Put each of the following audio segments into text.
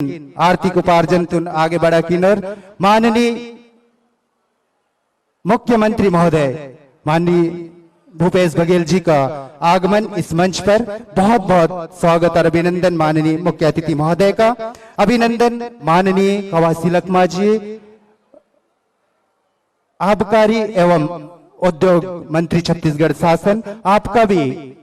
आर्थिक उपार्जन तुन आगे बढ़ा किन्नर माननीय मुख्यमंत्री महोदय माननीय भूपेश बघेल जी का आगमन इस मंच पर बहुत बहुत स्वागत और अभिनंदन माननीय मुख्य अतिथि महोदय का। अभिनंदन माननीय कवासी लखमा जी, आबकारी एवं उद्योग मंत्री छत्तीसगढ़ शासन, आपका भी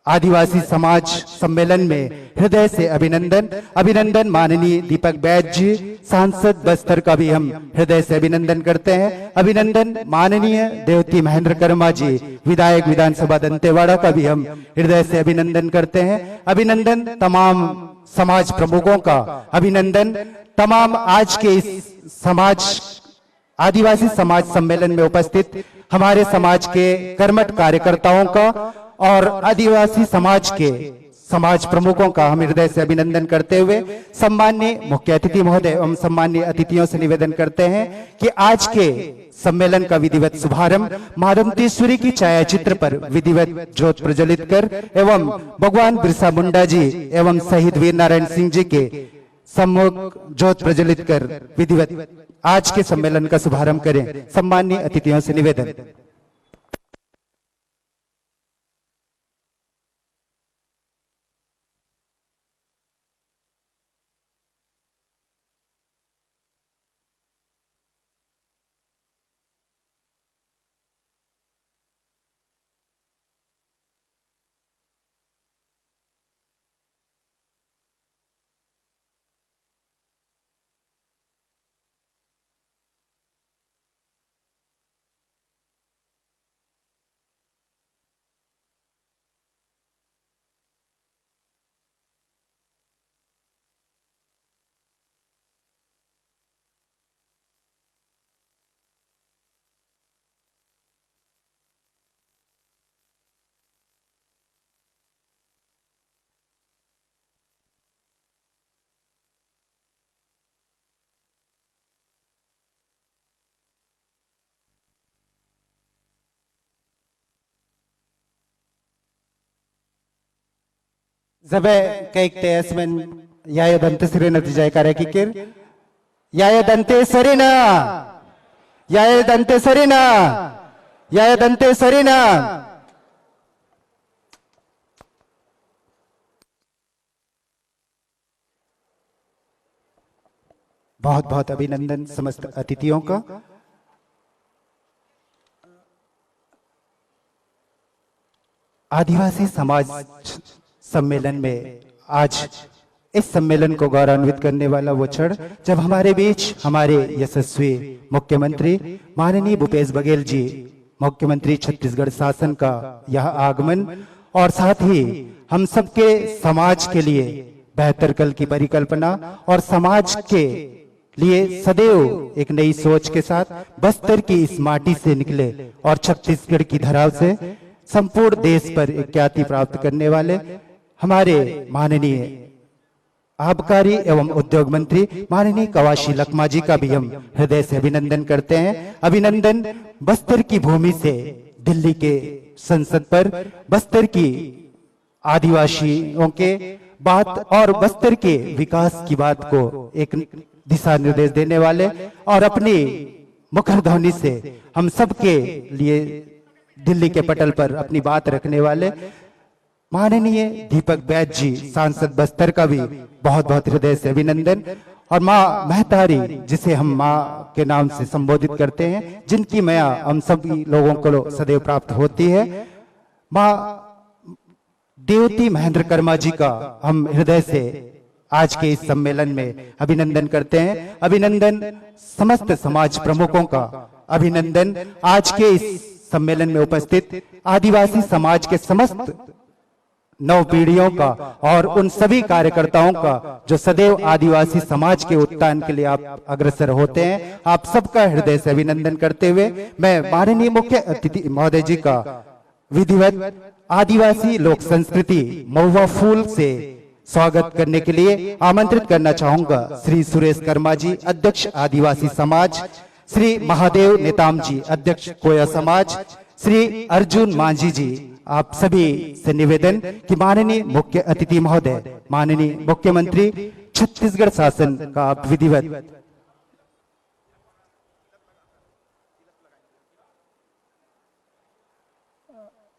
आदिवासी समाज सम्मेलन में हृदय से अभिनंदन। अभिनंदन माननीय दीपक बैज जी, सांसद बस्तर का भी हम हृदय से अभिनंदन करते हैं। अभिनंदन माननीय देवती महेंद्र कर्मा जी, विधायक विधानसभा दंतेवाड़ा का भी हम हृदय से अभिनंदन करते हैं। अभिनंदन तमाम समाज प्रमुखों का, अभिनंदन तमाम आज के इस समाज आदिवासी समाज सम्मेलन में उपस्थित हमारे समाज के कर्मठ कार्यकर्ताओं का और आदिवासी समाज के समाज प्रमुखों का हम हृदय से अभिनंदन करते हुए सम्माननीय मुख्य अतिथि महोदय एवं सम्माननीय अतिथियों से निवेदन करते हैं कि आज के सम्मेलन का विधिवत शुभारंभ महादंतेश्वरी की छायाचित्र पर विधिवत ज्योत प्रज्वलित कर एवं भगवान बिरसा मुंडा जी एवं शहीद वीर नारायण सिंह जी के सम्मुख ज्योत प्रज्वलित कर विधिवत आज के सम्मेलन का शुभारंभ करें। सम्माननीय अतिथियों से निवेदन। जबे कैक तेसमन याय दंते सरे नतीजा कार्य किकर याय दंते सरेना याय दंते सरेना याय दंते सरेना। बहुत बहुत अभिनंदन समस्त अतिथियों का। आदिवासी समाज सम्मेलन में आज इस सम्मेलन को गौरवान्वित करने वाला वो क्षण जब हमारे बीच हमारे यशस्वी मुख्यमंत्री माननीय भूपेश बघेल जी, मुख्यमंत्री छत्तीसगढ़ शासन का यह आगमन और साथ ही हम सबके समाज के लिए बेहतर कल की परिकल्पना और समाज के लिए सदैव एक नई सोच के साथ बस्तर की इस माटी से निकले और छत्तीसगढ़ की धराव से संपूर्ण देश पर एक ख्याति प्राप्त करने वाले हमारे माननीय आबकारी एवं उद्योग मंत्री माननीय कवासी लखमा जी का भी हम हृदय से अभिनंदन करते हैं। अभिनंदन बस्तर की भूमि से दिल्ली के संसद पर बस्तर की आदिवासियों के बात और बस्तर के विकास की बात को एक दिशा निर्देश देने वाले और अपनी मुखर ध्वनि से हम सबके लिए दिल्ली के पटल पर अपनी बात रखने वाले माननीय दीपक बैज जी, सांसद बस्तर का भी बहुत बहुत हृदय से अभिनंदन। और माँ महतारी, जिसे हम माँ के नाम से संबोधित करते हैं, जिनकी माया हम सभी लोगों को सदैव प्राप्त होती है, माँ देवती महेंद्र कर्मा जी का हम हृदय से आज के इस सम्मेलन में अभिनंदन करते हैं। अभिनंदन समस्त समाज प्रमुखों का, अभिनंदन आज के इस सम्मेलन में उपस्थित आदिवासी समाज के समस्त नव पीढ़ियों का और उन सभी कार्यकर्ताओं का जो सदैव आदिवासी समाज के उत्थान के लिए आप अग्रसर होते हैं। आप सबका हृदय से अभिनंदन करते हुए मैं माननीय मुख्य अतिथि महोदय जी का विधिवत आदिवासी लोक संस्कृति महुआ फूल से स्वागत करने के लिए आमंत्रित करना चाहूंगा श्री सुरेश कर्मा जी, अध्यक्ष आदिवासी समाज, श्री महादेव नेताम जी, अध्यक्ष कोया समाज, श्री अर्जुन मांझी जी। आप सभी से निवेदन कि माननीय मुख्य अतिथि महोदय माननीय मुख्यमंत्री छत्तीसगढ़ शासन का आप विधिवत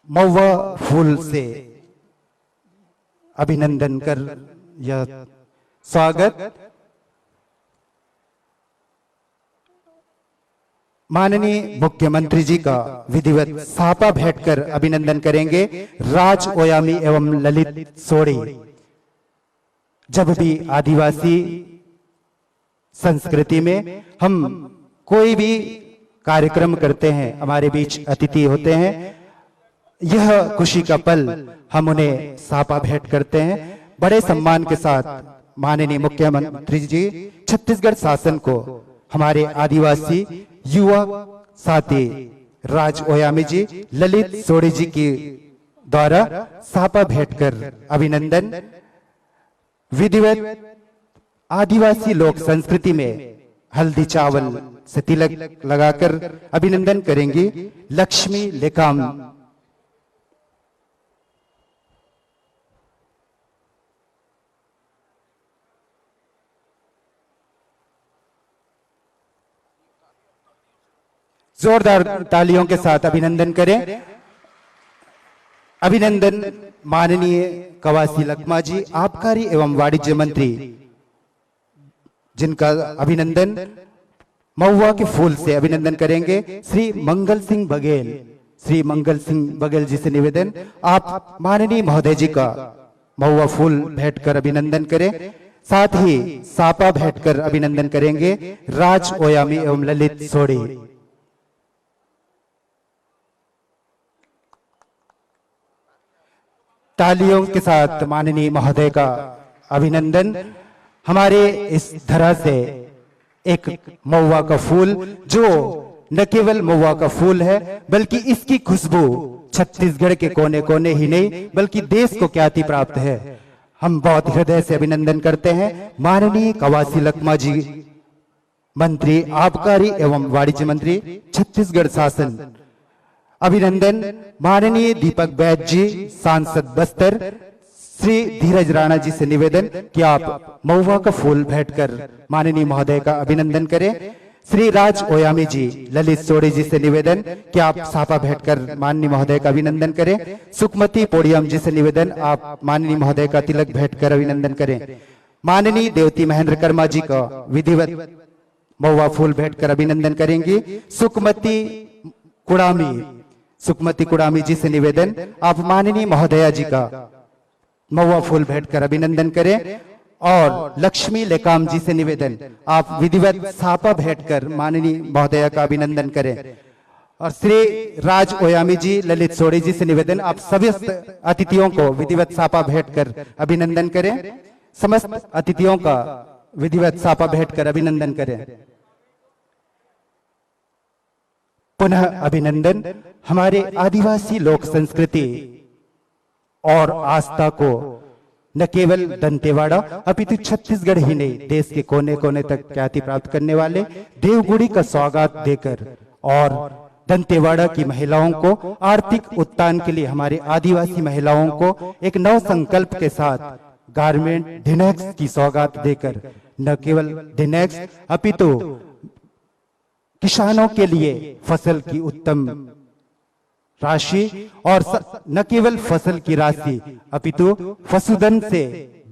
महुआ फूल से अभिनंदन कर यह स्वागत माननीय मुख्यमंत्री जी का विधिवत सापा भेंट कर अभिनंदन करेंगे राज ओयामी एवं ललित सोढ़ी। जब भी आदिवासी संस्कृति में हम कोई भी कार्यक्रम करते हैं, हमारे बीच अतिथि होते हैं, यह खुशी का पल हम उन्हें सापा भेंट करते हैं। बड़े सम्मान के साथ माननीय मुख्यमंत्री जी छत्तीसगढ़ शासन को हमारे आदिवासी युवा साथी राज ओयामी जी, ललित सोढ़ी जी की द्वारा सापा भेंट कर अभिनंदन। विधिवत आदिवासी लोक संस्कृति में हल्दी चावल से तिलक लगाकर अभिनंदन करेंगी लक्ष्मी लेकाम। जोरदार तालियों के साथ अभिनंदन करें। अभिनंदन माननीय कवासी लखमा जी, आबकारी एवं वाणिज्य मंत्री, जिनका अभिनंदन महुआ के फूल से अभिनंदन करेंगे श्री मंगल सिंह बघेल। श्री मंगल सिंह बघेल जी से निवेदन, आप माननीय महोदय जी का महुआ फूल भेंट कर अभिनंदन करें। साथ ही सापा भेंट कर अभिनंदन करेंगे राज ओयामी एवं ललित सोढ़ी। तालियों के साथ माननीय महोदय का अभिनंदन। हमारे इस धरा से एक महुआ का फूल, जो न केवल महुआ का फूल है बल्कि इसकी खुशबू छत्तीसगढ़ के कोने कोने ही नहीं बल्कि देश को ख्याति प्राप्त है। हम बहुत हृदय से अभिनंदन करते हैं माननीय कवासी लखमा जी, मंत्री आबकारी एवं वाणिज्य मंत्री छत्तीसगढ़ शासन। अभिनंदन माननीय दीपक बैद जी, सांसद बस्तर। श्री धीरज राणा जी से निवेदन कि आप महुआ का फूल भेंट कर माननीय महोदय का अभिनंदन करें। श्री राज ओयामी जी, ललित सोढ़ी जी से निवेदन कि आप सापा भेंट कर माननीय महोदय का अभिनंदन करें। सुकमती पोडियम जी से निवेदन, आप माननीय महोदय का तिलक भेंट कर अभिनंदन करें। माननीय देवती महेंद्र कर्मा जी का विधिवत महुआ फूल भेंट कर अभिनंदन करेंगी सुकमती कुड़ामी जी से निवेदन, आप माननीय महोदया जी का महुआ फूल भेंट कर अभिनंदन करें। और लक्ष्मी लेकाम जी से निवेदन, आप विधिवत सापा भेंट कर माननीय महोदया का अभिनंदन करें। और श्री राज ओयामी जी, ललित सोढ़ी जी से निवेदन, आप सभी अतिथियों को विधिवत सापा भेंट कर अभिनंदन करें। समस्त अतिथियों का विधिवत सापा भेंट कर अभिनंदन करें। पुनः अभिनंदन हमारे आदिवासी लोक संस्कृति और आस्था को न केवल दंतेवाड़ा अपितु छत्तीसगढ़ ही नहीं देश के कोने कोने तक ख्याति प्राप्त करने वाले देवगुड़ी का स्वागत देकर और दंतेवाड़ा की महिलाओं को आर्थिक उत्थान के लिए हमारे आदिवासी महिलाओं को एक नव संकल्प के साथ गारमेंट डिनेक्स की सौगात देकर न केवल डिनेक्स अपितु किसानों के लिए फसल की उत्तम राशि और न केवल फसल की राशि अपितु पशुधन से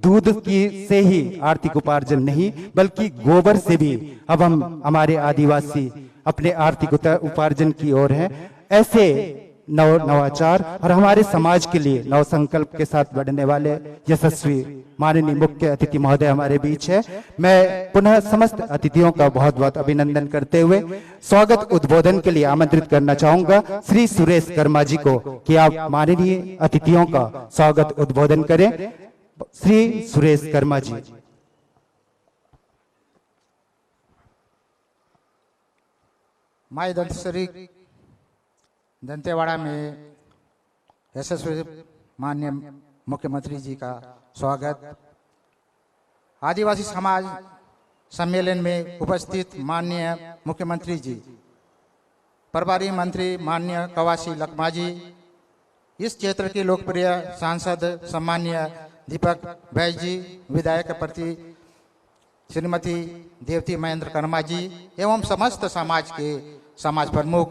दूध की से ही आर्थिक उपार्जन नहीं बल्कि गोबर से भी अब हम हमारे आदिवासी अपने आर्थिक उपार्जन की ओर हैं। ऐसे नवाचार और हमारे समाज के लिए नव संकल्प के साथ बढ़ने वाले यशस्वी माननीय मुख्य अतिथि महोदय हमारे बीच है। मैं पुनः समस्त अतिथियों का बहुत बहुत अभिनंदन करते हुए स्वागत उद्बोधन के लिए आमंत्रित करना चाहूंगा श्री सुरेश कर्मा जी को कि आप माननीय अतिथियों का स्वागत उद्बोधन करें। श्री सुरेश कर्मा जी। माय दंतेश्वरी दंतेवाड़ा में यशस्वी माननीय मुख्यमंत्री जी का स्वागत। आदिवासी समाज सम्मेलन में उपस्थित माननीय मुख्यमंत्री जी, प्रभारी मंत्री माननीय कवासी लखमा जी, इस क्षेत्र के लोकप्रिय सांसद सम्माननीय दीपक बैज जी, विधायक प्रति श्रीमती देवती महेंद्र कर्मा जी एवं समस्त समाज के समाज प्रमुख,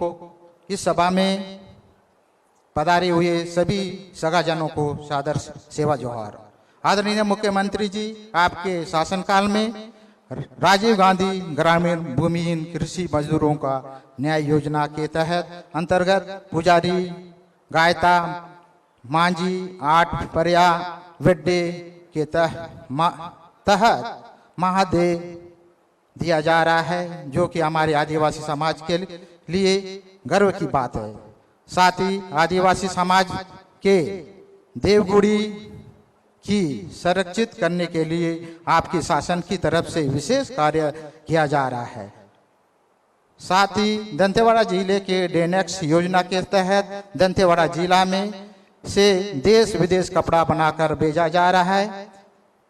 इस सभा में पधारे हुए सभी सगाजनों को सादर सेवा जोहार। आदरणीय मुख्यमंत्री जी, आपके शासनकाल में राजीव गांधी ग्रामीण भूमिहीन कृषि मजदूरों का न्याय योजना के तहत अंतर्गत पुजारी, गायता, मांझी, आठ परिया वेड्डे के तहत महादेव दिया जा रहा है, जो कि हमारे आदिवासी समाज के लिए गर्व की बात है। साथ ही आदिवासी समाज के देवगुड़ी की संरक्षित करने के लिए आपके शासन की तरफ से विशेष कार्य किया जा रहा है। साथ ही दंतेवाड़ा जिले के डेनेक्स योजना के तहत दंतेवाड़ा जिला में से देश विदेश कपड़ा बनाकर भेजा जा रहा है।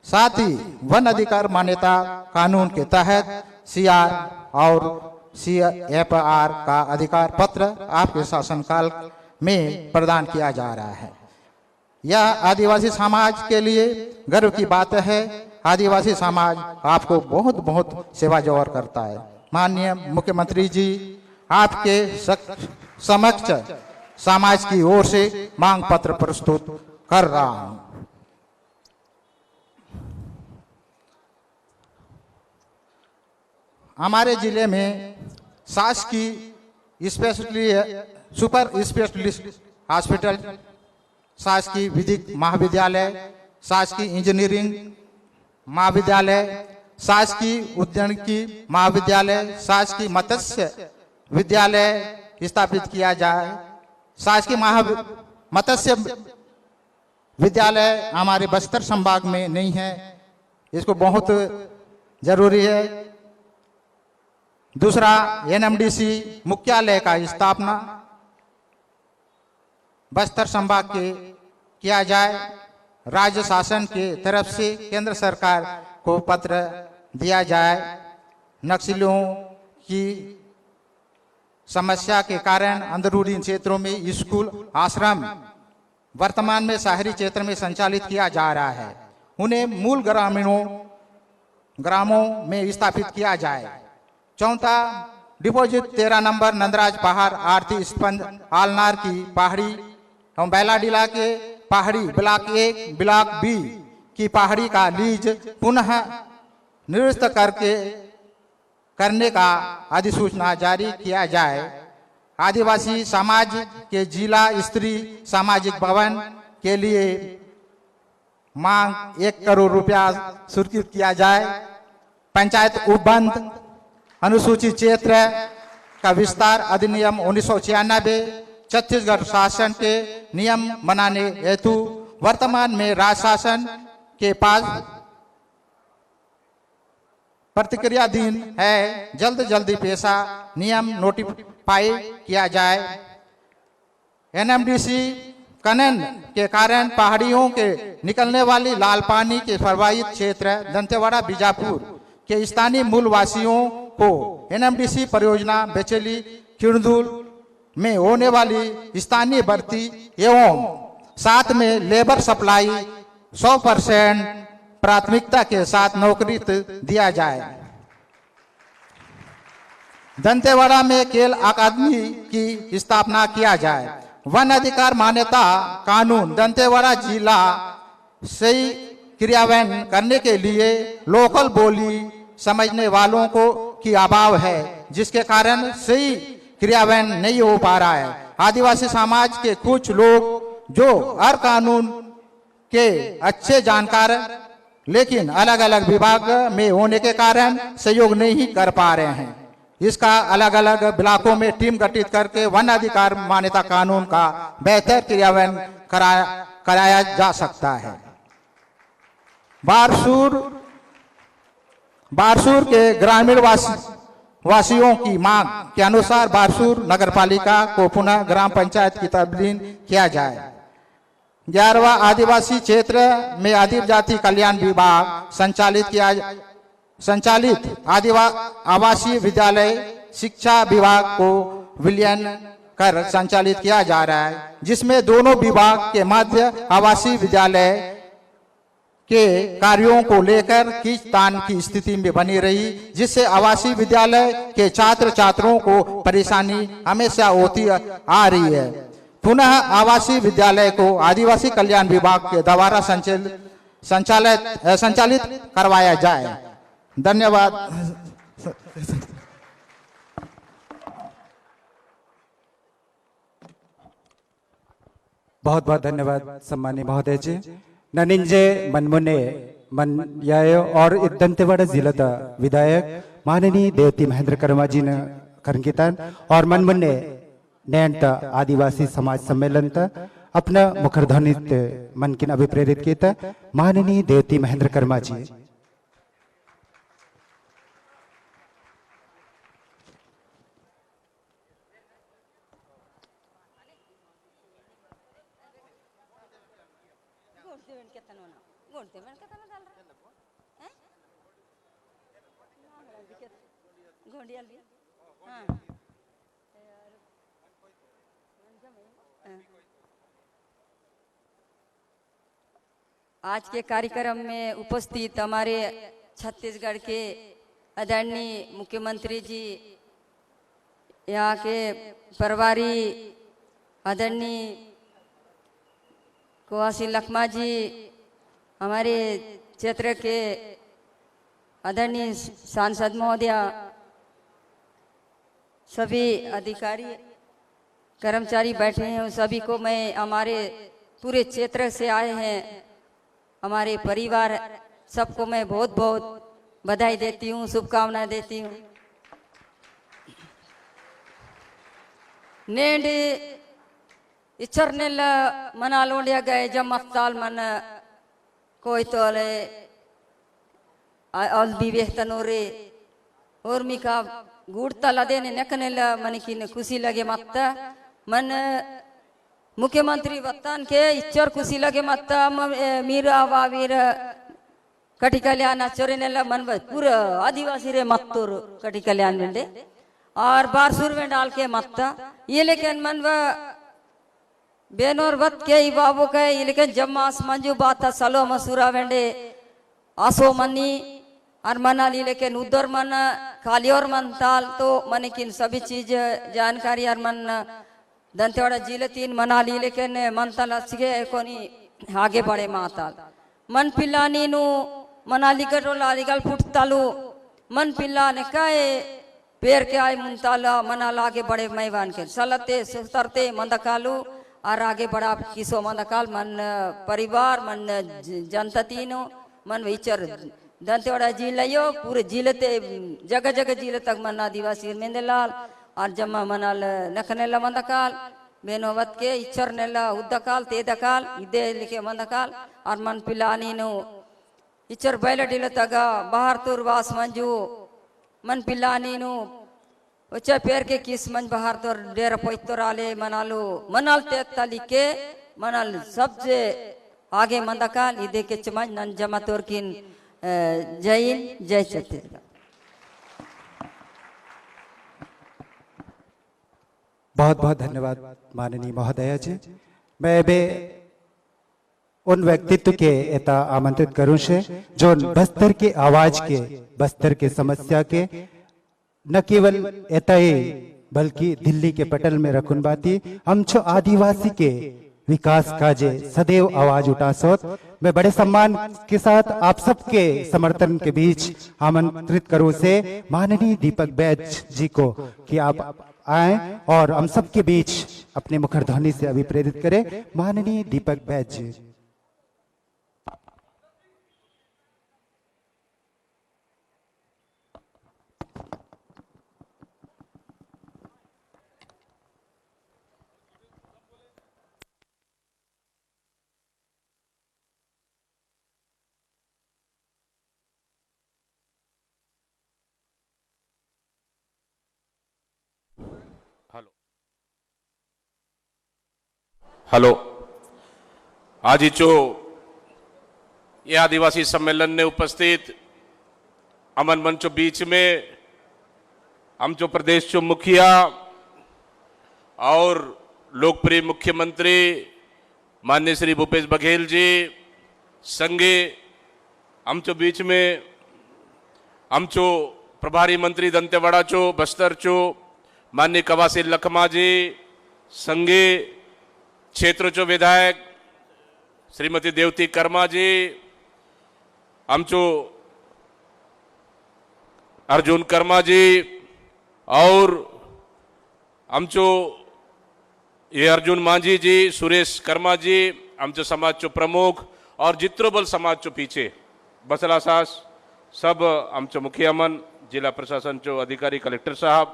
साथ ही वन अधिकार मान्यता कानून के तहत सीआर और सीएफआर का अधिकार पत्र आपके शासनकाल में प्रदान किया जा रहा है। यह आदिवासी समाज के लिए गर्व की बात है। आदिवासी समाज आपको बहुत बहुत सेवा जोहर करता है। माननीय मुख्यमंत्री जी, आपके समक्ष समाज की ओर से मांग पत्र प्रस्तुत कर रहा हूं। हमारे जिले में शासकीय सुपर स्पेशलिस्ट हॉस्पिटल, शासकीय विधिक महाविद्यालय, शासकीय इंजीनियरिंग महाविद्यालय, शासकीय उद्यानिकी महाविद्यालय, शासकीय मत्स्य विद्यालय स्थापित किया जाए। शासकीय मत्स्य विद्यालय हमारे बस्तर संभाग में नहीं है, इसको बहुत जरूरी है। दूसरा, एनएमडीसी मुख्यालय का स्थापना बस्तर संभाग के किया जाए। राज्य शासन के तरफ से केंद्र सरकार को पत्र दिया जाए। नक्सलियों की समस्या के कारण अंदरूनी क्षेत्रों में स्कूल, आश्रम वर्तमान में शहरी क्षेत्र में संचालित किया जा रहा है, उन्हें मूल ग्रामों में स्थापित किया जाए। चौथा, डिपोजिट 13 नंबर नंदराज पहाड़ आरती स्पंज आलनार की पहाड़ी एवं बैलाडीला के पहाड़ी ब्लॉक 1 ब्लॉक बी की पहाड़ी का लीज पुनः निरस्त करने का अधिसूचना जारी किया जाए। आदिवासी समाज के जिला स्तरीय सामाजिक भवन के लिए मांग 1 करोड़ रुपया स्वीकृत किया जाए। पंचायत उपबंध अनुसूचित क्षेत्र का विस्तार अधिनियम 1996 छत्तीसगढ़ शासन के नियम बनाने हेतु वर्तमान में राज्य शासन के पास प्रतिक्रियाधीन है, जल्दी पेशा नियम नोटिफाई किया जाए। एनएमडीसी खनन के कारण पहाड़ियों के निकलने वाली लाल पानी के प्रभावित क्षेत्र दंतेवाड़ा बीजापुर के स्थानीय मूल वासियों को एनएमडीसी परियोजना बेचेली खिड़दुल में होने वाली स्थानीय भर्ती एवं साथ में लेबर सप्लाई 100% प्राथमिकता के साथ नौकरी दिया जाए। दंतेवाड़ा में खेल अकादमी की स्थापना किया जाए। वन अधिकार मान्यता कानून दंतेवाड़ा जिला सही क्रियान्वयन करने के लिए लोकल बोली समझने वालों को की अभाव है, जिसके कारण सही क्रियान्वयन नहीं हो पा रहा है। आदिवासी समाज के कुछ लोग जो हर कानून के अच्छे जानकार लेकिन अलग अलग विभाग में होने के कारण सहयोग नहीं कर पा रहे हैं। इसका अलग अलग ब्लॉकों में टीम गठित करके वन अधिकार मान्यता कानून का बेहतर क्रियान्वयन कराया जा सकता है। बारसूर के ग्रामीण वासियों की मांग के अनुसार बारसूर नगरपालिका को पुनः ग्राम पंचायत की तब्दील किया जाए। 11वां आदिवासी क्षेत्र में आदिवासी कल्याण विभाग संचालित आवासीय विद्यालय शिक्षा विभाग को विलयन कर संचालित किया जा रहा है, जिसमें दोनों विभाग के मध्य आवासीय विद्यालय के कार्यों को लेकर खींचतान की स्थिति में बनी रही, जिससे आवासीय विद्यालय के छात्र छात्रों को परेशानी हमेशा होती आ रही है। पुनः आवासीय विद्यालय को आदिवासी कल्याण विभाग के द्वारा संचालित करवाया जाए। धन्यवाद। बहुत बहुत धन्यवाद सम्मानीय महोदय जी। ननिंजे मनमुने मनयाय और दंतेवाड़ा जिला विधायक माननीय देवती महेंद्र कर्मा जी ने करंकितान और मनमुने नयनता आदिवासी समाज सम्मेलन अपना मुखरध्वनि मन किन अभिप्रेरित किया माननीय देवती महेंद्र कर्मा जी। आज के कार्यक्रम में उपस्थित हमारे छत्तीसगढ़ के आदरणीय मुख्यमंत्री जी, यहाँ के प्रभारी आदरणीय कुआसी लखमा जी, हमारे क्षेत्र के आदरणीय सांसद महोदय, सभी अधिकारी कर्मचारी बैठे हैं, सभी को मैं हमारे पूरे क्षेत्र से आए हैं, हमारे परिवार सबको मैं बहुत बहुत बधाई देती हूँ, शुभकामनाएं देती हूँ। नेंड इच्छरनेल मना लोंडिया गए जमत्ताल मन कोई तो ले अल विवेक तनोरे और मिका गुड़ता लदे ने नकनेल मन की खुशी लगे मत्ता मन मुख्यमंत्री वतन के इच्छर खुशी लगे मत्ता मीरा वावीर कटी कल्याण चोरेनेल मन पूरा आदिवासी रे मत्तूर कटी कल्याण वेंडे और बारसूर में डाल के मत्ता ये लेकिन मन व बेनोर वत के बाबू के ये लेकिन जम्मास मंजू बात सलो मसूरा वेंडे आसो मनी और मनाली लेकिन उधर मन खाली और मन ताल तो मन की सभी चीज जानकारी और मन दंतेवाड़ा जिले 3 मनाली लेकिन मन ताल अच्छे कोनी आगे बढ़े माताल मन पिल्लानी नु मनाली कटोला निकल फुटतालू मन पिल्ला ने काए पेर के आए मुंताला मनाला आगे बढ़े मैवान के सलते सुतरते मंदकालू और आगे बढ़ा किसो मंदकाल मन परिवार मन जनता तीनों मन विचर दंतेवाड़ा जिला यो पूरे जिले ते जगह जगह जिले तक मन आदिवासी मेंदेलाल और जम्मा मनाल नखनेला मंदकाल बेनोवत के इच्छर नेला उद्दकाल तेदकाल इदे लिखे मंदकाल और मन पिलानी नो इच्छर बैल डिल तगा बाहर तुर वास मंजू मन पिलानी नो उच्चा पेर के किस मंज बाहर तुर डेर पोइतोर आले मनालो मनाल तेता लिखे मनाल सबसे आगे मंदकाल इदे के चमन नन जमा तोर किन जय हिंद जय छत्तीसगढ़। बहुत बहुत धन्यवाद माननीय महोदय जी। मैं बे उन व्यक्तित्व के एता आमंत्रित करूं से जो बस्तर के आवाज के बस्तर के समस्या के न केवल एता ही बल्कि दिल्ली के पटल में रखुन बाती हम छो आदिवासी के विकास काजे सदैव आवाज उठा सोत। मैं बड़े सम्मान के साथ आप सबके समर्थन के बीच आमंत्रित करूं से माननीय दीपक बैच जी को कि आप आए और हम सबके बीच अपने मुखरध्वनि से अभिप्रेरित करें। माननीय दीपक बैच जी। हेलो आज जो ये आदिवासी सम्मेलन ने उपस्थित अमन मंचो बीच में हम जो प्रदेश जो मुखिया और लोकप्रिय मुख्यमंत्री माननीय श्री भूपेश बघेल जी संगे आमच्या बीच में आमचो प्रभारी मंत्री दंतेवाडाचो बस्तरचो माननीय कवासी लखमाजी संघे क्षेत्रचो विधायक श्रीमती देवती कर्माजी आमचो अर्जुन कर्माजी और आमचो ये अर्जुन मांझी जी सुरेश कर्मा जी आमचो समाज चो प्रमुख और जित्रो बल समाज चो पीछे बसला सास सब आमचो मुखिया मन जिला प्रशासन चो अधिकारी कलेक्टर साहब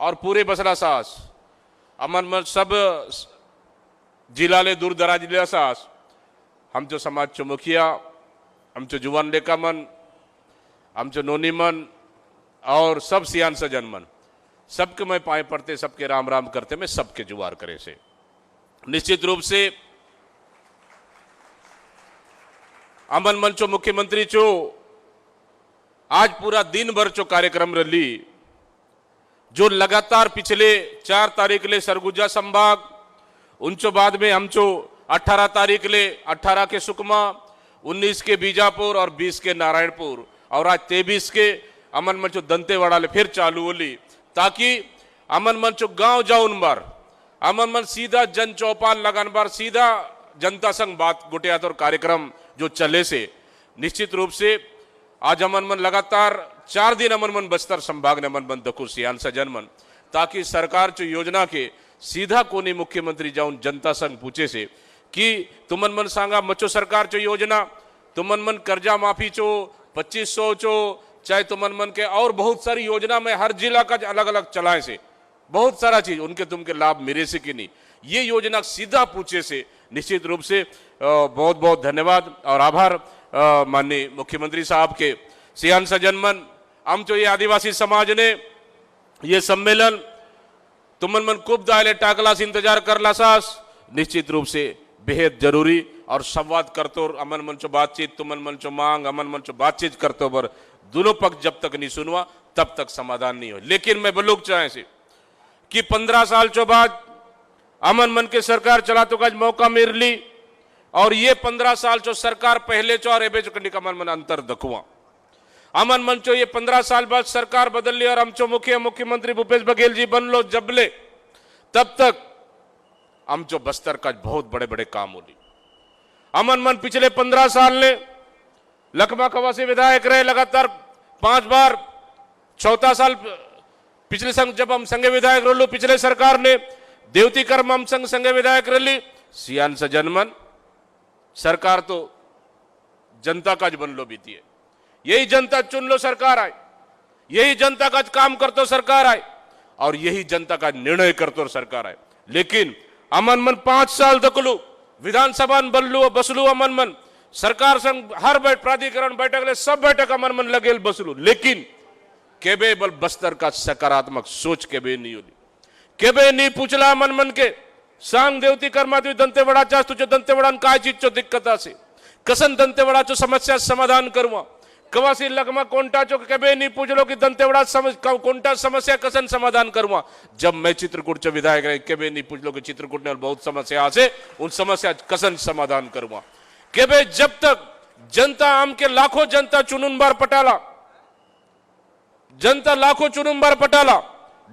और पूरे बसला सास अमन मन सब जिला ले दूर दराज जिला सास आमचो समाज चो मुखिया आमचो जुवान लेका मन आमचो नोनी मन और सब सियान सजन मन सबके मैं पाए पड़ते सबके राम राम करते मैं सबके जुवार करे से निश्चित रूप से अमन मंचो मुख्यमंत्री चो आज पूरा दिन भर चो कार्यक्रम रली जो लगातार पिछले 4 तारीख ले सरगुजा संभाग उनचो बाद में हमचो 18 तारीख ले 18 के सुकमा 19 के बीजापुर और 20 के नारायणपुर और आज 23 के अमन मंचो दंतेवाड़ा ले फिर चालू होली ताकि अमन मंचो गांव जाऊन बार अमन मन सीधा जन चौपाल लगान बार सीधा जनता संग बात गुटियात और कार्यक्रम जो चले से निश्चित रूप से आज अमन मन लगातार 4 दिन अमन मन बस्तर संभाग ने अमन मन दखु सियान सजन मन ताकि सरकार चो योजना के सीधा कोनी मुख्यमंत्री जाऊन जनता संग पूछे से कि तुमन मन सांगा मचो सरकार चो योजना तुमन मन कर्जा माफी चो 2500 चो चाहे तुमन मन के और बहुत सारी योजना में हर जिला का अलग अलग चलाए से बहुत सारा चीज उनके तुमके लाभ मिले से कि नहीं ये योजना सीधा पूछे से निश्चित रूप से बहुत बहुत धन्यवाद और आभार माननीय मुख्यमंत्री साहब के सियान सजन मन हम जो ये आदिवासी समाज ने ये सम्मेलन तुमन मन खूब दायले टाकला से इंतजार करला सास निश्चित रूप से बेहद जरूरी और संवाद करतो अमन मन चो बातचीत तुमन मन चो मांग अमन मन चो बातचीत करतो बर दोनों पक्ष जब तक नहीं सुनवा तब तक समाधान नहीं हो लेकिन मैं बलूक चाहे से कि 15 साल चो बाद अमन मन के सरकार चला तो आज मौका मिल ली और ये 15 साल चो सरकार पहले चो और एबे चो कनिक अमन मन अंतर दखुआ अमन मन चो ये 15 साल बाद सरकार बदल ली और हम चो मुख्यमंत्री भूपेश बघेल जी बन लो जब ले तब तक हम चो बस्तर का बहुत बड़े बड़े काम होली अमन मन पिछले 15 साल ने लखमा कवासी विधायक रहे लगातार 5 बार 4था साल पिछले संघ जब हम संघ विधायक रहो पिछले सरकार ने देवती कर्म हम संघ विधायक रही सियान सजन मन सरकार तो जनता का बन लो बीती है यही जनता चुन लो सरकार आए यही जनता का काम करतो सरकार आए और यही जनता का निर्णय करतो सरकार आए लेकिन अमन मन 5 साल दकलू विधानसभा बल्लू बसलू अमन मन सरकार संग हर प्राधिकरण बैठक ले सब बैठक अमन मन लगेल बसलू लेकिन केबे बल बस्तर का सकारात्मक सोच केबे नहीं होली केबे नहीं पूछला अमन मन के सांग देवती कर्मा दंतेवाड़ा चास तुझे दंतेवाड़ा काय चीज चो दिक्कत से कसन दंतेवाड़ा चो समस्या समाधान करवा कवासी लगमा कोंटा चो केबे नहीं पूछ लो कि दंतेवाड़ा कोंटा समस्या कसन समाधान करवा जब मैं चित्रकूट चो विधायक रहे केबे नहीं पूछ लो कि चित्रकूट में बहुत समस्या से उन समस्या कसन समाधान करवा केबे जब तक जनता आम के लाखों जनता चुनुन बार पटाला जनता लाखों चुनुन बार पटाला